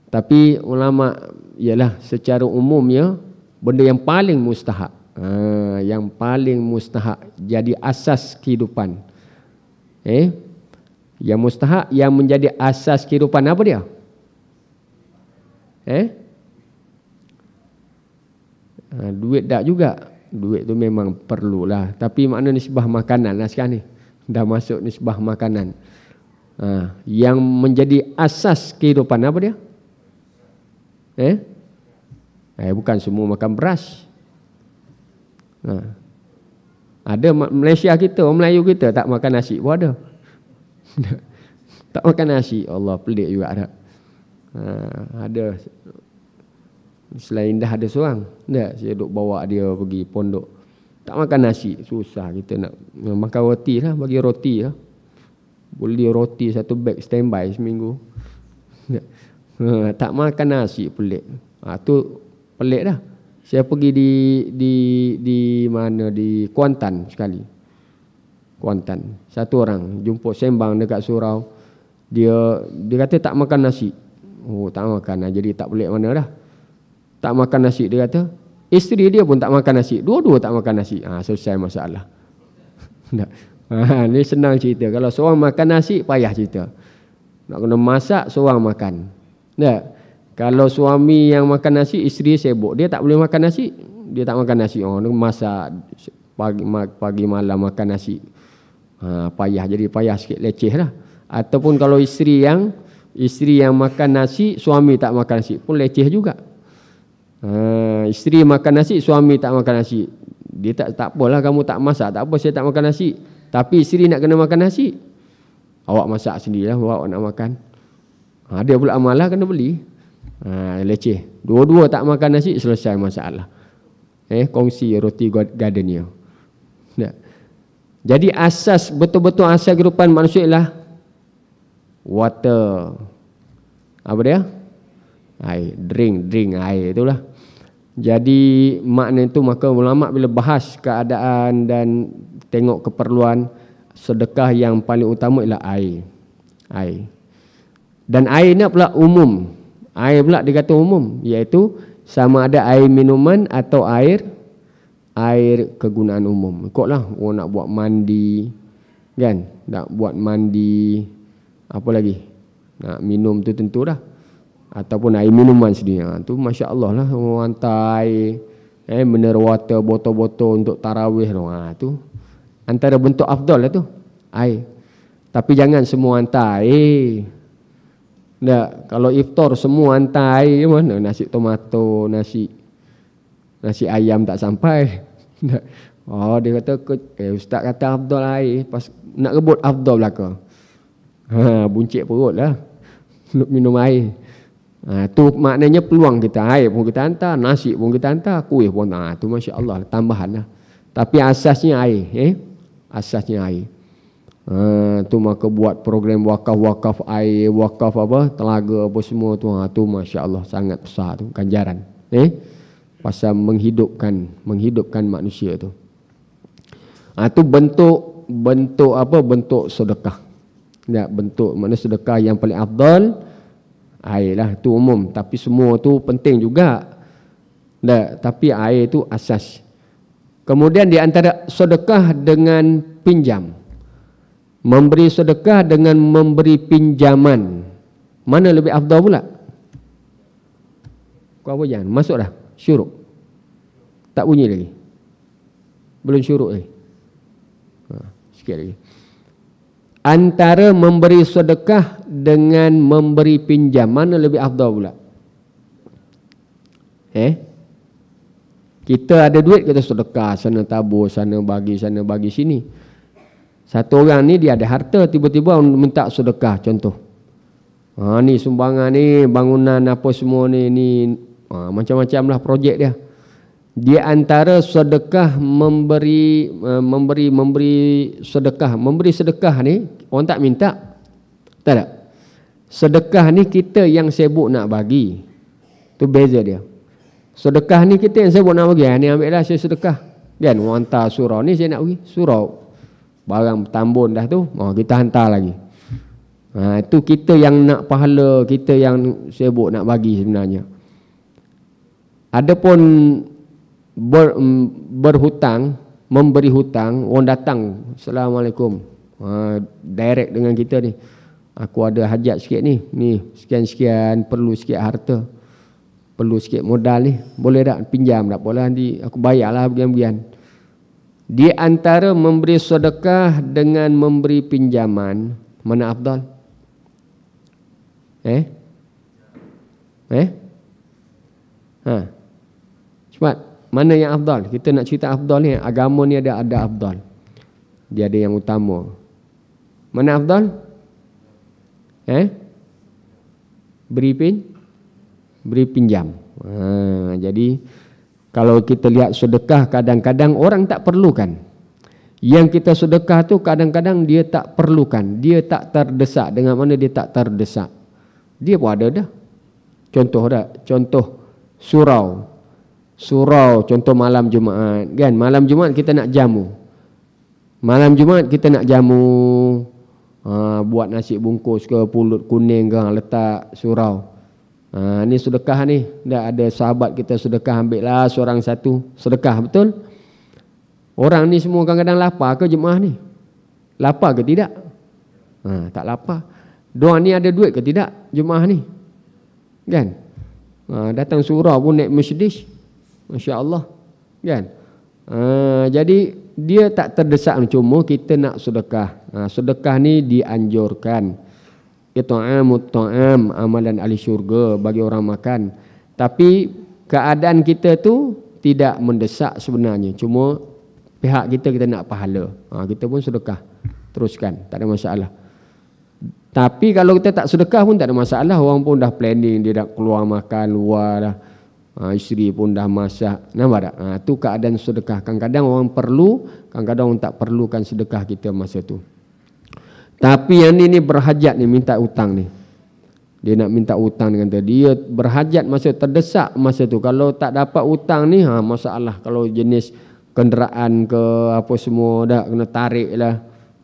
Tapi ulama ialah secara umumnya benda yang paling mustahak. Yang paling mustahak jadi asas kehidupan. Yang mustahak yang menjadi asas kehidupan apa dia? Duit tak juga. Duit tu memang perlulah. Tapi makna nisbah makanan lah sekarang ni. Dah masuk nisbah makanan. Yang menjadi asas kehidupan apa dia? Bukan semua makan beras. Ada Malaysia kita, orang Melayu kita tak makan nasi pun ada. Tak makan nasi. Allah, pelik juga ada. Ada. Selain dah ada seorang. Tak, saya duk bawa dia pergi pondok. Tak makan nasi. Susah kita nak makan roti lah. Bagi roti lah. Beli roti satu beg standby seminggu. Tak makan nasi, pelik. Tu pelik dah. Saya pergi di mana, di Kuantan sekali. Kuantan. Satu orang jumpa sembang dekat surau. Dia kata tak makan nasi. Tak makan. Jadi tak pelik mana dah. Tak makan nasi. Dia kata isteri dia pun tak makan nasi. Dua-dua tak makan nasi. Selesai masalah. Ni senang cerita. Kalau seorang makan nasi, payah cerita. Nak kena masak, seorang makan. Tak? Kalau suami yang makan nasi, isteri sibuk. Dia tak boleh makan nasi. Dia tak makan nasi. Masak pagi malam makan nasi. Payah. Jadi payah sikit, leceh lah. Ataupun kalau isteri yang makan nasi, suami tak makan nasi, pun leceh juga. Isteri makan nasi, suami tak makan nasi. Dia tak apalah kamu tak masak. Tak apa saya tak makan nasi. Tapi isteri nak kena makan nasi. Awak masak sendirilah, awak nak makan. Dia pula malah kena beli. Leceh. Dua-dua tak makan nasi, selesai masalah. Kongsi roti gardenia. Jadi asas, betul-betul asas kehidupan manusia ialah water. Apa dia? Air. Drink air itulah. Jadi makna itu, maka ulama bila bahas keadaan dan tengok keperluan, sedekah yang paling utama ialah air. Dan air ni pula umum. Air pula dikata umum, iaitu sama ada air minuman atau air kegunaan umum. Ikutlah orang nak buat mandi, kan? Nak buat mandi, apa lagi? Nak minum tu tentu dah. Ataupun air minuman sendiri. Tu masya-Allah lah, orang hantar air, mineral water, botol-botol untuk tarawih tu. Antara bentuk afdal lah tu, air. Tapi jangan semua hantar air. Tak, kalau iftar semua hantar air mana nasi tomato, nasi ayam tak sampai. Tak. Oh dia kata ustaz kata afdal air, pas nak rebut afdal belaka. Buncit perut lah. Nak minum air. Tu maknanya peluang kita, air pun kita hantar, nasi pun kita hantar, kuih pun tu masya-Allah tambahan lah. Tapi asasnya air, asasnya air. Tu maka buat program wakaf air, wakaf telaga apa semua tu, tu masya-Allah sangat besar tu ganjaran. Pasal menghidupkan manusia tu. Tu bentuk sedekah. Ya, bentuk mana sedekah yang paling afdal air lah, tu umum, tapi semua tu penting juga. Tapi air tu asas. Kemudian di antara sedekah dengan pinjam. Memberi sedekah dengan memberi pinjaman. Mana lebih afdal pula? Kau apa jangan? Masuk dah. Syuruk. Tak bunyi lagi. Belum syuruk lagi. Sikit lagi. Antara memberi sedekah dengan memberi pinjam, mana lebih afdal pula? Kita ada duit, kita sedekah, sana tabur, sana bagi sini. Satu orang ni dia ada harta, tiba-tiba minta sedekah, contoh. Ni sumbangan ni, bangunan apa semua ni macam-macam lah projek dia. Dia antara sedekah memberi sedekah. Memberi sedekah ni orang tak minta. Tak. Sedekah ni kita yang sibuk nak bagi. Tu beza dia. Sedekah ni kita yang sibuk nak bagi. Ni ambil lah saya sedekah. Kan orang hantar surau ni saya nak bagi. Surau. Barang tambun dah tu. Kita hantar lagi. Itu kita yang nak pahala, kita yang sibuk nak bagi sebenarnya. Adapun berhutang, memberi hutang, orang datang, Assalamualaikum, direct dengan kita ni, aku ada hajat sikit ni sekian-sekian, perlu sikit harta, perlu sikit modal ni, boleh tak pinjam? Tak boleh, nanti aku bayarlah bagian-bagian. Di antara memberi sedekah dengan memberi pinjaman, mana afdal? Cepat. Mana yang afdal? Kita nak cerita afdal ni, agama ni ada afdal. Dia ada yang utama. Mana afdal? Beri pinjam. Jadi kalau kita lihat sedekah, kadang-kadang orang tak perlukan. Yang kita sedekah tu kadang-kadang dia tak perlukan. Dia tak terdesak. Dengan mana dia tak terdesak? Dia pun ada dah. Contoh surau, contoh malam Jumaat, kan? Malam Jumaat kita nak jamu. Buat nasi bungkus ke, pulut kuning ke, letak surau. Ni sedekah ni. Dah ada sahabat kita sedekah, ambil lah seorang satu. Sedekah, betul? Orang ni semua kadang-kadang lapar ke jemaah ni? Lapar ke tidak? Tak lapar. Diorang ni ada duit ke tidak jemaah ni? Kan? Datang surau pun naik Mercedes. Masya Allah, kan? Jadi dia tak terdesak, cuma kita nak sedekah. Sedekah ni dianjurkan. It'amut ta'am, amalan ahli syurga, bagi orang makan. Tapi keadaan kita tu tidak mendesak sebenarnya. Cuma pihak kita nak pahala. Kita pun sedekah. Teruskan, tak ada masalah. Tapi kalau kita tak sedekah pun tak ada masalah. Orang pun dah planning, dia dah keluar makan luar dah. Isteri pun dah masak. Nampak tak? Tu keadaan sedekah. Kadang-kadang orang perlu, kadang-kadang orang tak perlukan sedekah kita masa tu. Tapi yang ni berhajat ni, minta hutang ni. Dia nak minta hutang dengan dia berhajat masa terdesak masa tu. Kalau tak dapat hutang ni, masalah. Kalau jenis kenderaan ke apa semua dah kena tarik lah.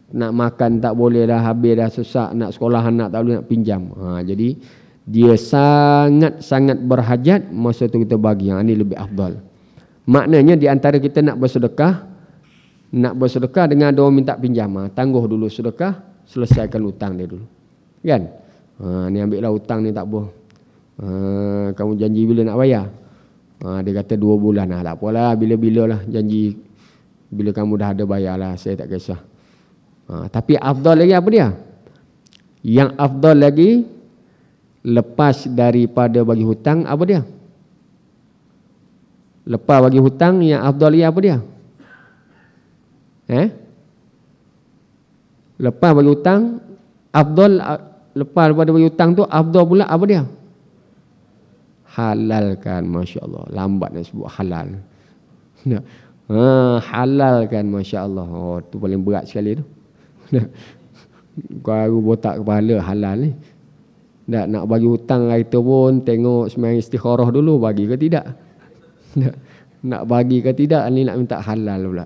Nak makan tak boleh dah, habis dah sesak, nak sekolah anak tak boleh, nak pinjam. Jadi dia sangat-sangat berhajat, masa tu kita bagi. Ini lebih afdal. Maknanya di antara kita nak bersedekah dengan ada orang minta pinjam, tangguh dulu sedekah, selesaikan hutang dia dulu. Kan? Ni ambil lah hutang ni, tak apa. Kamu janji bila nak bayar? Dia kata 2 bulan. Tak apalah, bila-bila lah janji. Bila kamu dah ada bayar lah, saya tak kisah. Tapi afdal lagi apa dia? Yang afdal lagi lepas daripada bagi hutang apa dia? Lepas bagi hutang yang afdal lagi apa dia? Lepas bagi hutang afdal, lepas daripada bagi hutang tu afdal pula apa dia? Halalkan, masya-Allah. Lambat nak sebut halal. Halalkan, masya-Allah. Oh, tu paling berat sekali tu. Baru botak kepala halal ni. Nak bagi hutang hari tu pun tengok sembahyang istikharah dulu bagi ke tidak. Nak bagi ke tidak, ni nak minta halal pula.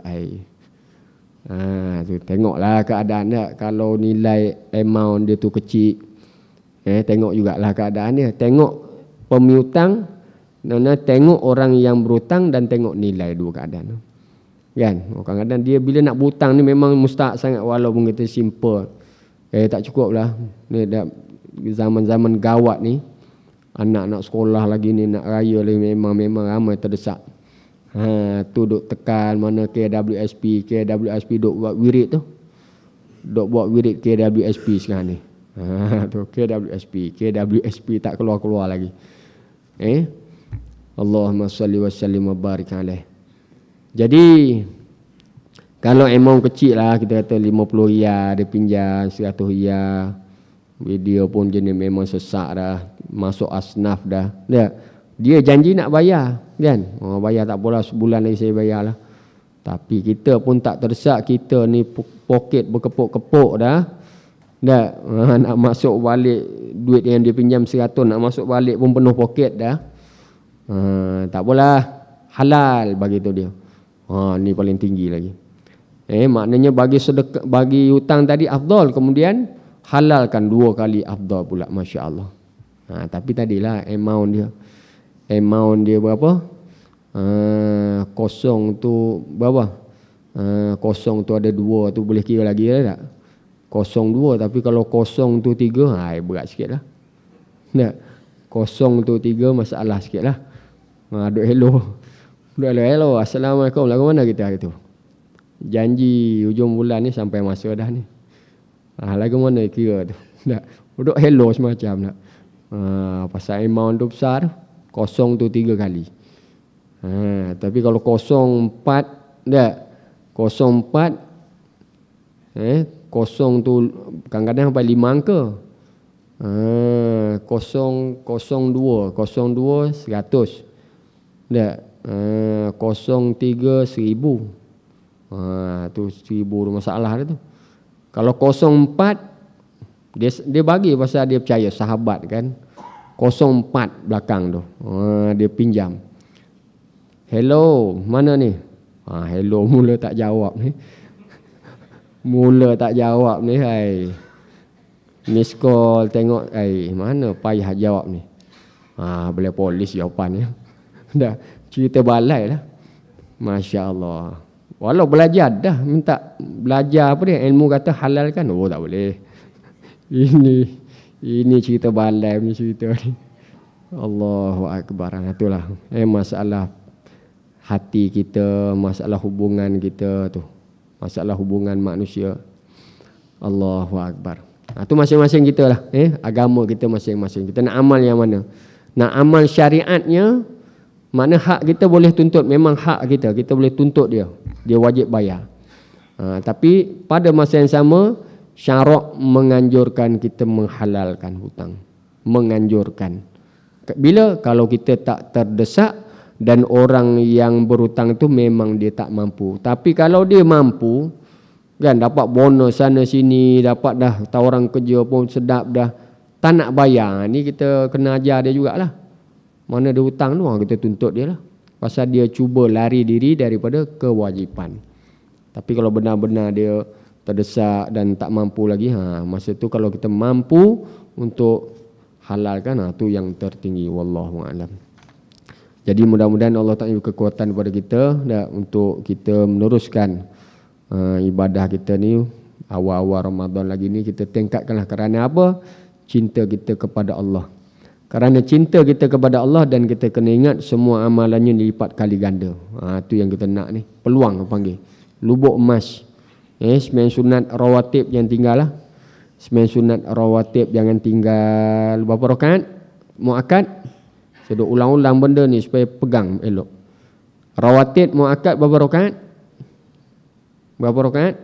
Tu tengoklah keadaan dia. Kalau nilai amount dia tu kecil, tengok jugalah keadaan dia. Tengok pemiutang, tengok orang yang berhutang dan tengok nilai dua keadaan tu. Kan? Kadang-kadang dia bila nak berhutang ni memang mustahak sangat walaupun kita simple. Tak cukup lah. Ni dah zaman-zaman gawat ni. Anak-anak sekolah lagi ni, nak raya lagi, memang ramai terdesak. Tu duk tekan mana KWSP duk buat wirid tu. Duk buat wirid KWSP sekarang ni. Tu KWSP tak keluar-keluar lagi. Allahumma salli wa sallim wa barik alaih. Jadi kalau amount kecil lah, kita kata 50 riyal dia pinjam, 100 riyal. Video pun jenis memang sesak dah, masuk asnaf dah. Dia janji nak bayar, kan? Bayar tak apalah, sebulan lagi saya bayar lah. Tapi kita pun tak terdesak, kita ni poket berkepuk-kepuk dah. Nak masuk balik duit yang dia pinjam 100, nak masuk balik pun penuh poket dah. Tak apalah, halal bagi tu dia. Ni paling tinggi lagi. Maknanya bagi sedekah, bagi hutang tadi afdal, kemudian halalkan 2 kali afdal pula, masya-Allah. Tapi tadilah amount dia berapa? Kosong tu berapa? Kosong tu ada 2 tu boleh kira lagi tak? Kosong 2, tapi kalau kosong tu 3, berat sikit lah. Kosong tu 3 masalah sikit lah. Duk hello, assalamualaikum, lagu mana kita hari tu? Janji hujung bulan ni sampai masa dah ni. Lagu mana kira tu? Duk hello semacam nak. Pasal amount tu besar, kosong tu 3 kali. Tapi kalau kosong 4, kosong tu kadang-kadang sampai 5 angka. 002 100. 03 1000. Tu 1000 tu masalah dia tu. Kalau 04 dia bagi pasal dia percaya sahabat kan. 04 belakang tu. Dia pinjam. Hello, mana ni? Hello mula tak jawab ni. Hai. Miss call tengok, mana payah jawab ni. Boleh polis jawapannya. Dah cerita balai lah. Masya-Allah. Walau belajar dah, minta belajar apa dia, ilmu kata halal kan, tak boleh. Ini cerita balai punya cerita ni. Allahu akbar. Itulah masalah hati kita, masalah hubungan kita tu. Masalah hubungan manusia. Allahu akbar. Tu masing-masing kita lah. Agama kita masing-masing. Kita nak amal yang mana? Nak amal syariatnya, mana hak kita boleh tuntut, memang hak kita boleh tuntut dia wajib bayar. Tapi pada masa yang sama, syarak menganjurkan kita menghalalkan hutang, menganjurkan. Bila kalau kita tak terdesak dan orang yang berhutang tu memang dia tak mampu. Tapi kalau dia mampu, kan dapat bonus sana sini, dapat dah tawaran kerja pun sedap dah, tak nak bayar, ni kita kena ajar dia jugalah. Mana dia hutang tu, kita tuntut dia lah. Pasal dia cuba lari diri daripada kewajipan. Tapi kalau benar-benar dia terdesak dan tak mampu lagi, masa tu kalau kita mampu untuk halalkan, tu yang tertinggi. Wallahu a'lam. Jadi mudah-mudahan Allah Ta'ala beri kekuatan kepada kita untuk kita meneruskan ibadah kita ni. Awal-awal Ramadan lagi ni kita tingkatkanlah. Kerana apa? Cinta kita kepada Allah. Kerana cinta kita kepada Allah, dan kita kena ingat semua amalannya dilipat kali ganda. Itu yang kita nak ni. Peluang panggil. Lubuk emas. Sembahyang sunat rawatib jangan tinggal lah. Sembahyang sunat rawatib jangan tinggal. Berapa rakaat? Muakkad. Saya duk ulang-ulang benda ni supaya pegang elok. Rawatib muakkad berapa rakaat? Berapa rakaat?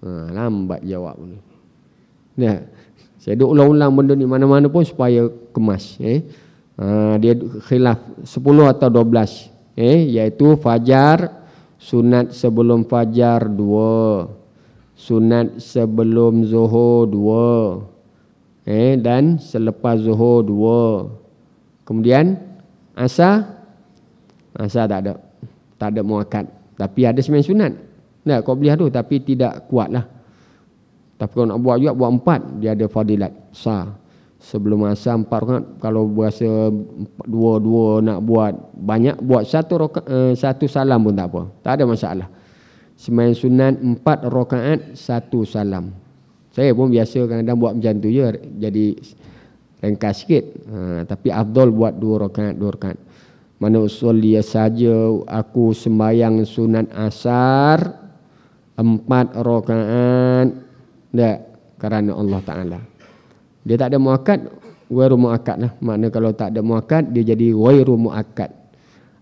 Lambat jawab ni. Nah, saya duk ulang-ulang benda ni mana-mana pun supaya kemas. Dia khilaf 10 atau 12. Iaitu fajar, sunat sebelum fajar 2, sunat sebelum zuhur 2, dan selepas zuhur 2. Kemudian asar tak ada. Tak ada muakkad. Tapi ada sembahyang sunat. Nah, Qabliyah tu tapi tidak kuat lah. Tapi kalau nak buat juga buat 4, dia ada fadilat besar. Sebelum asar 4 rakaat, kalau berasa 2 nak buat banyak, buat 1 salam pun tak apa. Tak ada masalah. Sembahyang sunat 4 rakaat 1 salam. Saya pun biasa kadang-kadang buat macam tu je, jadi ringkas sikit. Tapi afdal buat 2 rakaat 2 rakaat. Mana usul dia saja aku sembahyang sunat asar 4 rakaat. Tak, kerana Allah Ta'ala. Dia tak ada muakkad, ghairu muakkad lah. Makna kalau tak ada muakkad, dia jadi ghairu muakkad.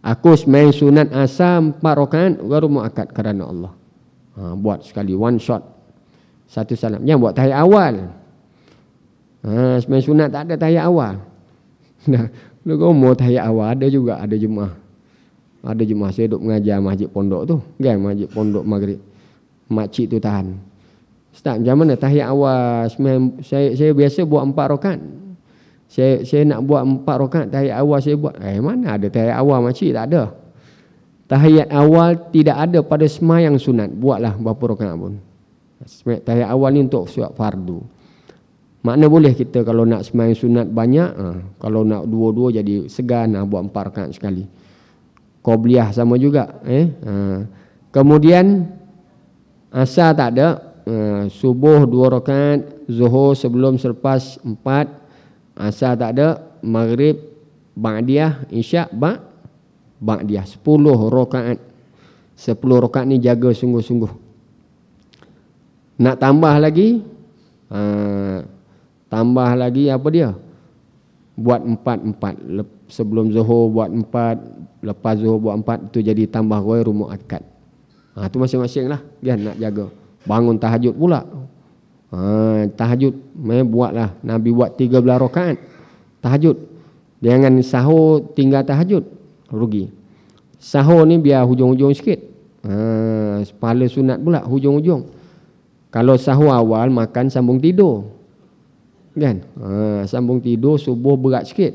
Aku sembahyang sunat asar 4 rakaat ghairu muakkad kerana Allah. Buat sekali, one shot, 1 salam. Jangan buat tahiyat awal. Sembahyang sunat tak ada tahiyat awal. Nah, lu mau tahiyat awal ada juga, ada jemaah. Ada jemaah saya duduk mengajar masjid pondok tu, kan, masjid pondok Maghrib. Makcik tu tahan. Ustaz, macam mana tahiyat awal? Saya biasa buat 4 rakaat. Saya nak buat 4 rakaat tahiyat awal saya buat. Mana ada tahiyat awal makcik? Tak ada. Tahiyat awal tidak ada pada sembahyang sunat. Buatlah berapa rakaat pun. Tahiyat awal ni untuk solat fardu. Makna boleh kita kalau nak sembahyang sunat banyak, kalau nak 2-2 jadi segan, buat 4 rakaat sekali. Qabliyah sama juga. Kemudian asar tak ada. Subuh 2 rakaat, zuhur sebelum selepas 4, asar tak ada, maghrib ba'diyah, isyak ba'diyah 10 rakaat. 10 rakaat ni jaga sungguh-sungguh. Nak tambah lagi, apa dia? Buat 4. Sebelum zuhur buat 4, lepas zuhur buat 4, itu jadi tambah ghairu muakkad. Itu masing-masing lah kan nak jaga. Bangun tahajud pula. Tahajud buatlah. Nabi buat 13 rakaat tahajud. Jangan sahur tinggal tahajud, rugi. Sahur ni biar hujung-hujung sikit. Pahala sunat pula hujung-hujung. Kalau sahur awal makan sambung tidur, kan? Sambung tidur subuh berat sikit.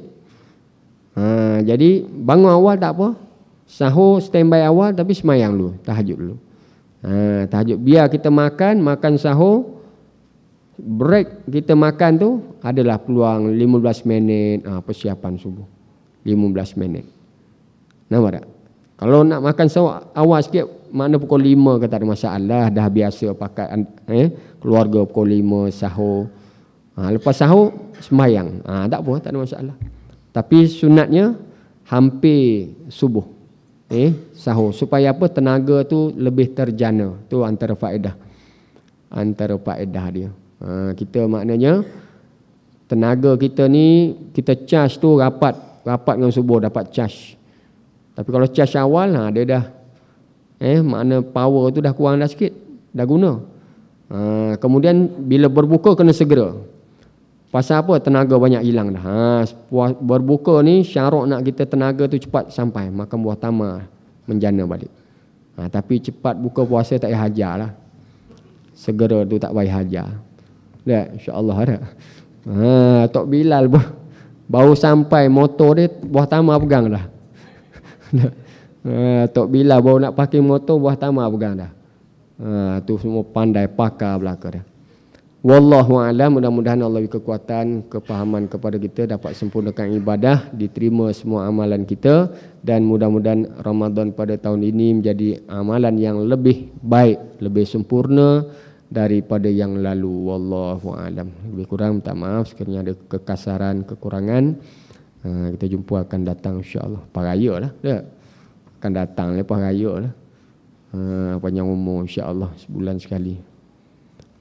Jadi bangun awal tak apa. Sahur standby awal tapi semayang dulu, tahajud dulu. Tahajud biar kita makan sahur, break kita makan tu adalah peluang 15 minit persiapan subuh. 15 minit. Nampak tak? Kalau nak makan sahur awal sikit, makna pukul 5 ke tak ada masalah, dah biasa pakai keluarga pukul 5 sahur. Lepas sahur sembahyang. Tak apa, tak ada masalah. Tapi sunatnya hampir subuh. Sahur supaya apa, tenaga tu lebih terjana. Tu antara faedah dia. Kita maknanya tenaga kita ni kita charge tu rapat dengan subuh dapat charge. Tapi kalau charge awal dia dah makna power tu dah kurang dah sikit, dah guna. Kemudian bila berbuka kena segera. Pasal apa? Tenaga banyak hilang dah. Berbuka ni syarat nak kita tenaga tu cepat sampai makan buah tamar menjana balik. Tapi cepat buka puasa tak payah hajar lah. Segera tu tak payah hajar. Tak, insya-Allah ada. Tok Bilal baru sampai motor dia buah tamar pegang dah. Tok Bilal baru nak parking motor buah tamar pegang dah. Tu semua pandai pakar belaka dia. Wallahu a'lam. Mudah-mudahan Allah beri kekuatan, kepahaman kepada kita, dapat sempurnakan ibadah, diterima semua amalan kita, dan mudah-mudahan Ramadan pada tahun ini menjadi amalan yang lebih baik, lebih sempurna daripada yang lalu. Wallahu a'lam. Lebih kurang minta maaf sekiranya ada kekasaran, kekurangan. Kita jumpa akan datang insya-Allah. Lepas raya lah. Akan datang lepas raya lah. panjang umur insya-Allah, sebulan sekali.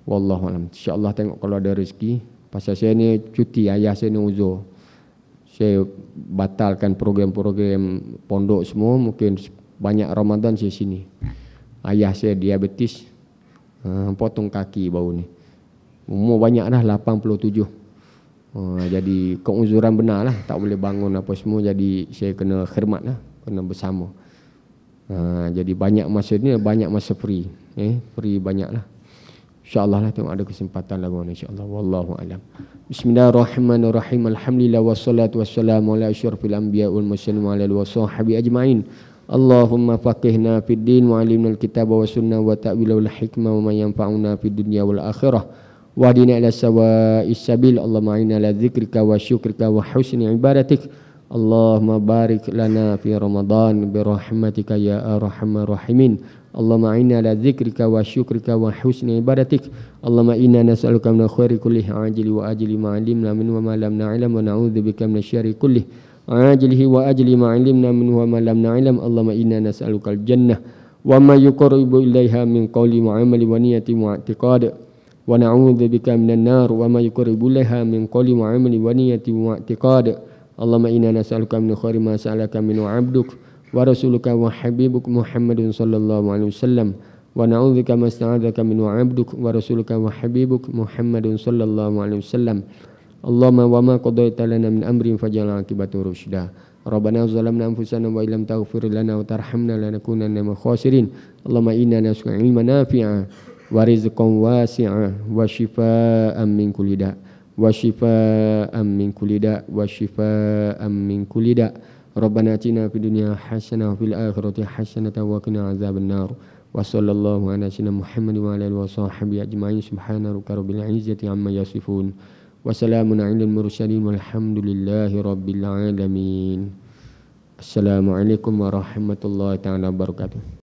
Wallahu alam. Insya-Allah tengok kalau ada rezeki. Pasal saya ni cuti, ayah saya ni uzur. Saya batalkan program-program pondok semua, mungkin banyak Ramadan saya sini. Ayah saya diabetes, potong kaki baru ni. Umur banyak dah, 87. Jadi keuzuran benar lah, tak boleh bangun apa semua, jadi saya kena khidmat lah, kena bersama. Jadi banyak masa ni, banyak masa free. Free banyak lah. InsyaAllah lah tengok ada kesempatan lagu ni insyaAllah. Wallahu alam. Bismillahirrahmanirrahim. Alhamdulillah wassalatu wassalamu ala asyrafil anbiya wal mursalin wa ala alihi washabihi ajma'in. Allahumma faqihna fid din wa 'allimna al-kitaba wa sunnah wa ta'wila wal hikmah wa ma yanfa'una fid dunya wal akhirah. Wa hadina ila sawa'is sabil. Allahumma a'inna ala dzikrika wa syukrika wa husni ibadatik. Allahumma barik lana fi Ramadan bi rahmatika ya arhamar rahimin. Allahumma a'inna ala dzikrika wa syukrika wa husni ibadatik. Allahumma inna nas'aluka min khairi kulli ajili wa ajili ma 'alimna min wa ma lam na'lam wa na'udzubika min syarri kulli ajlihi wa ajli ma 'alimna min wa ma lam na'lam. Allahumma inna nas'aluka al-jannah wa ma yuqarribu ilaiha min qawli wa 'amali wa niyyati wa i'tiqad wa na'udzubika minan nar wa ma yuqarribu ilaiha min qawli wa 'amali wa niyyati wa i'tiqad. Allahumma inna nas'aluka min khairi ma sa'alaka minhu 'abduk wa rasuluka wa habibuk Muhammadun sallallahu alaihi wasallam wa na'udzubika ma sta'adzaka minhu 'abduk wa rasuluka wa habibuk Muhammadun sallallahu alaihi wasallam. Allahumma wa ma qadaita lana min amrin faj'al 'aqibatahu rusyda. Rabbana zalamna anfusana wa illam taghfir lana wa tarhamna lanakunanna minal khasirin. Allahumma inna nas'aluka 'ilman nafi'a wa rizqan wasi'a wa shifaa'an min kulli da' wa shifaa'an min kulli da' wa shifaa'an min kulli da'. Rabbana atina fid dunya hasanah wa fil akhirati hasanah wa qina azaban nar. Wa sallallahu ala sayyidina Muhammad wa ala alihi wa sahbihi ajma'in. Subhana rabbika rabbil izzati amma yasifun. Wa salamun 'alal mursalin walhamdulillahi rabbil alamin. Assalamualaikum warahmatullahi taala wabarakatuh.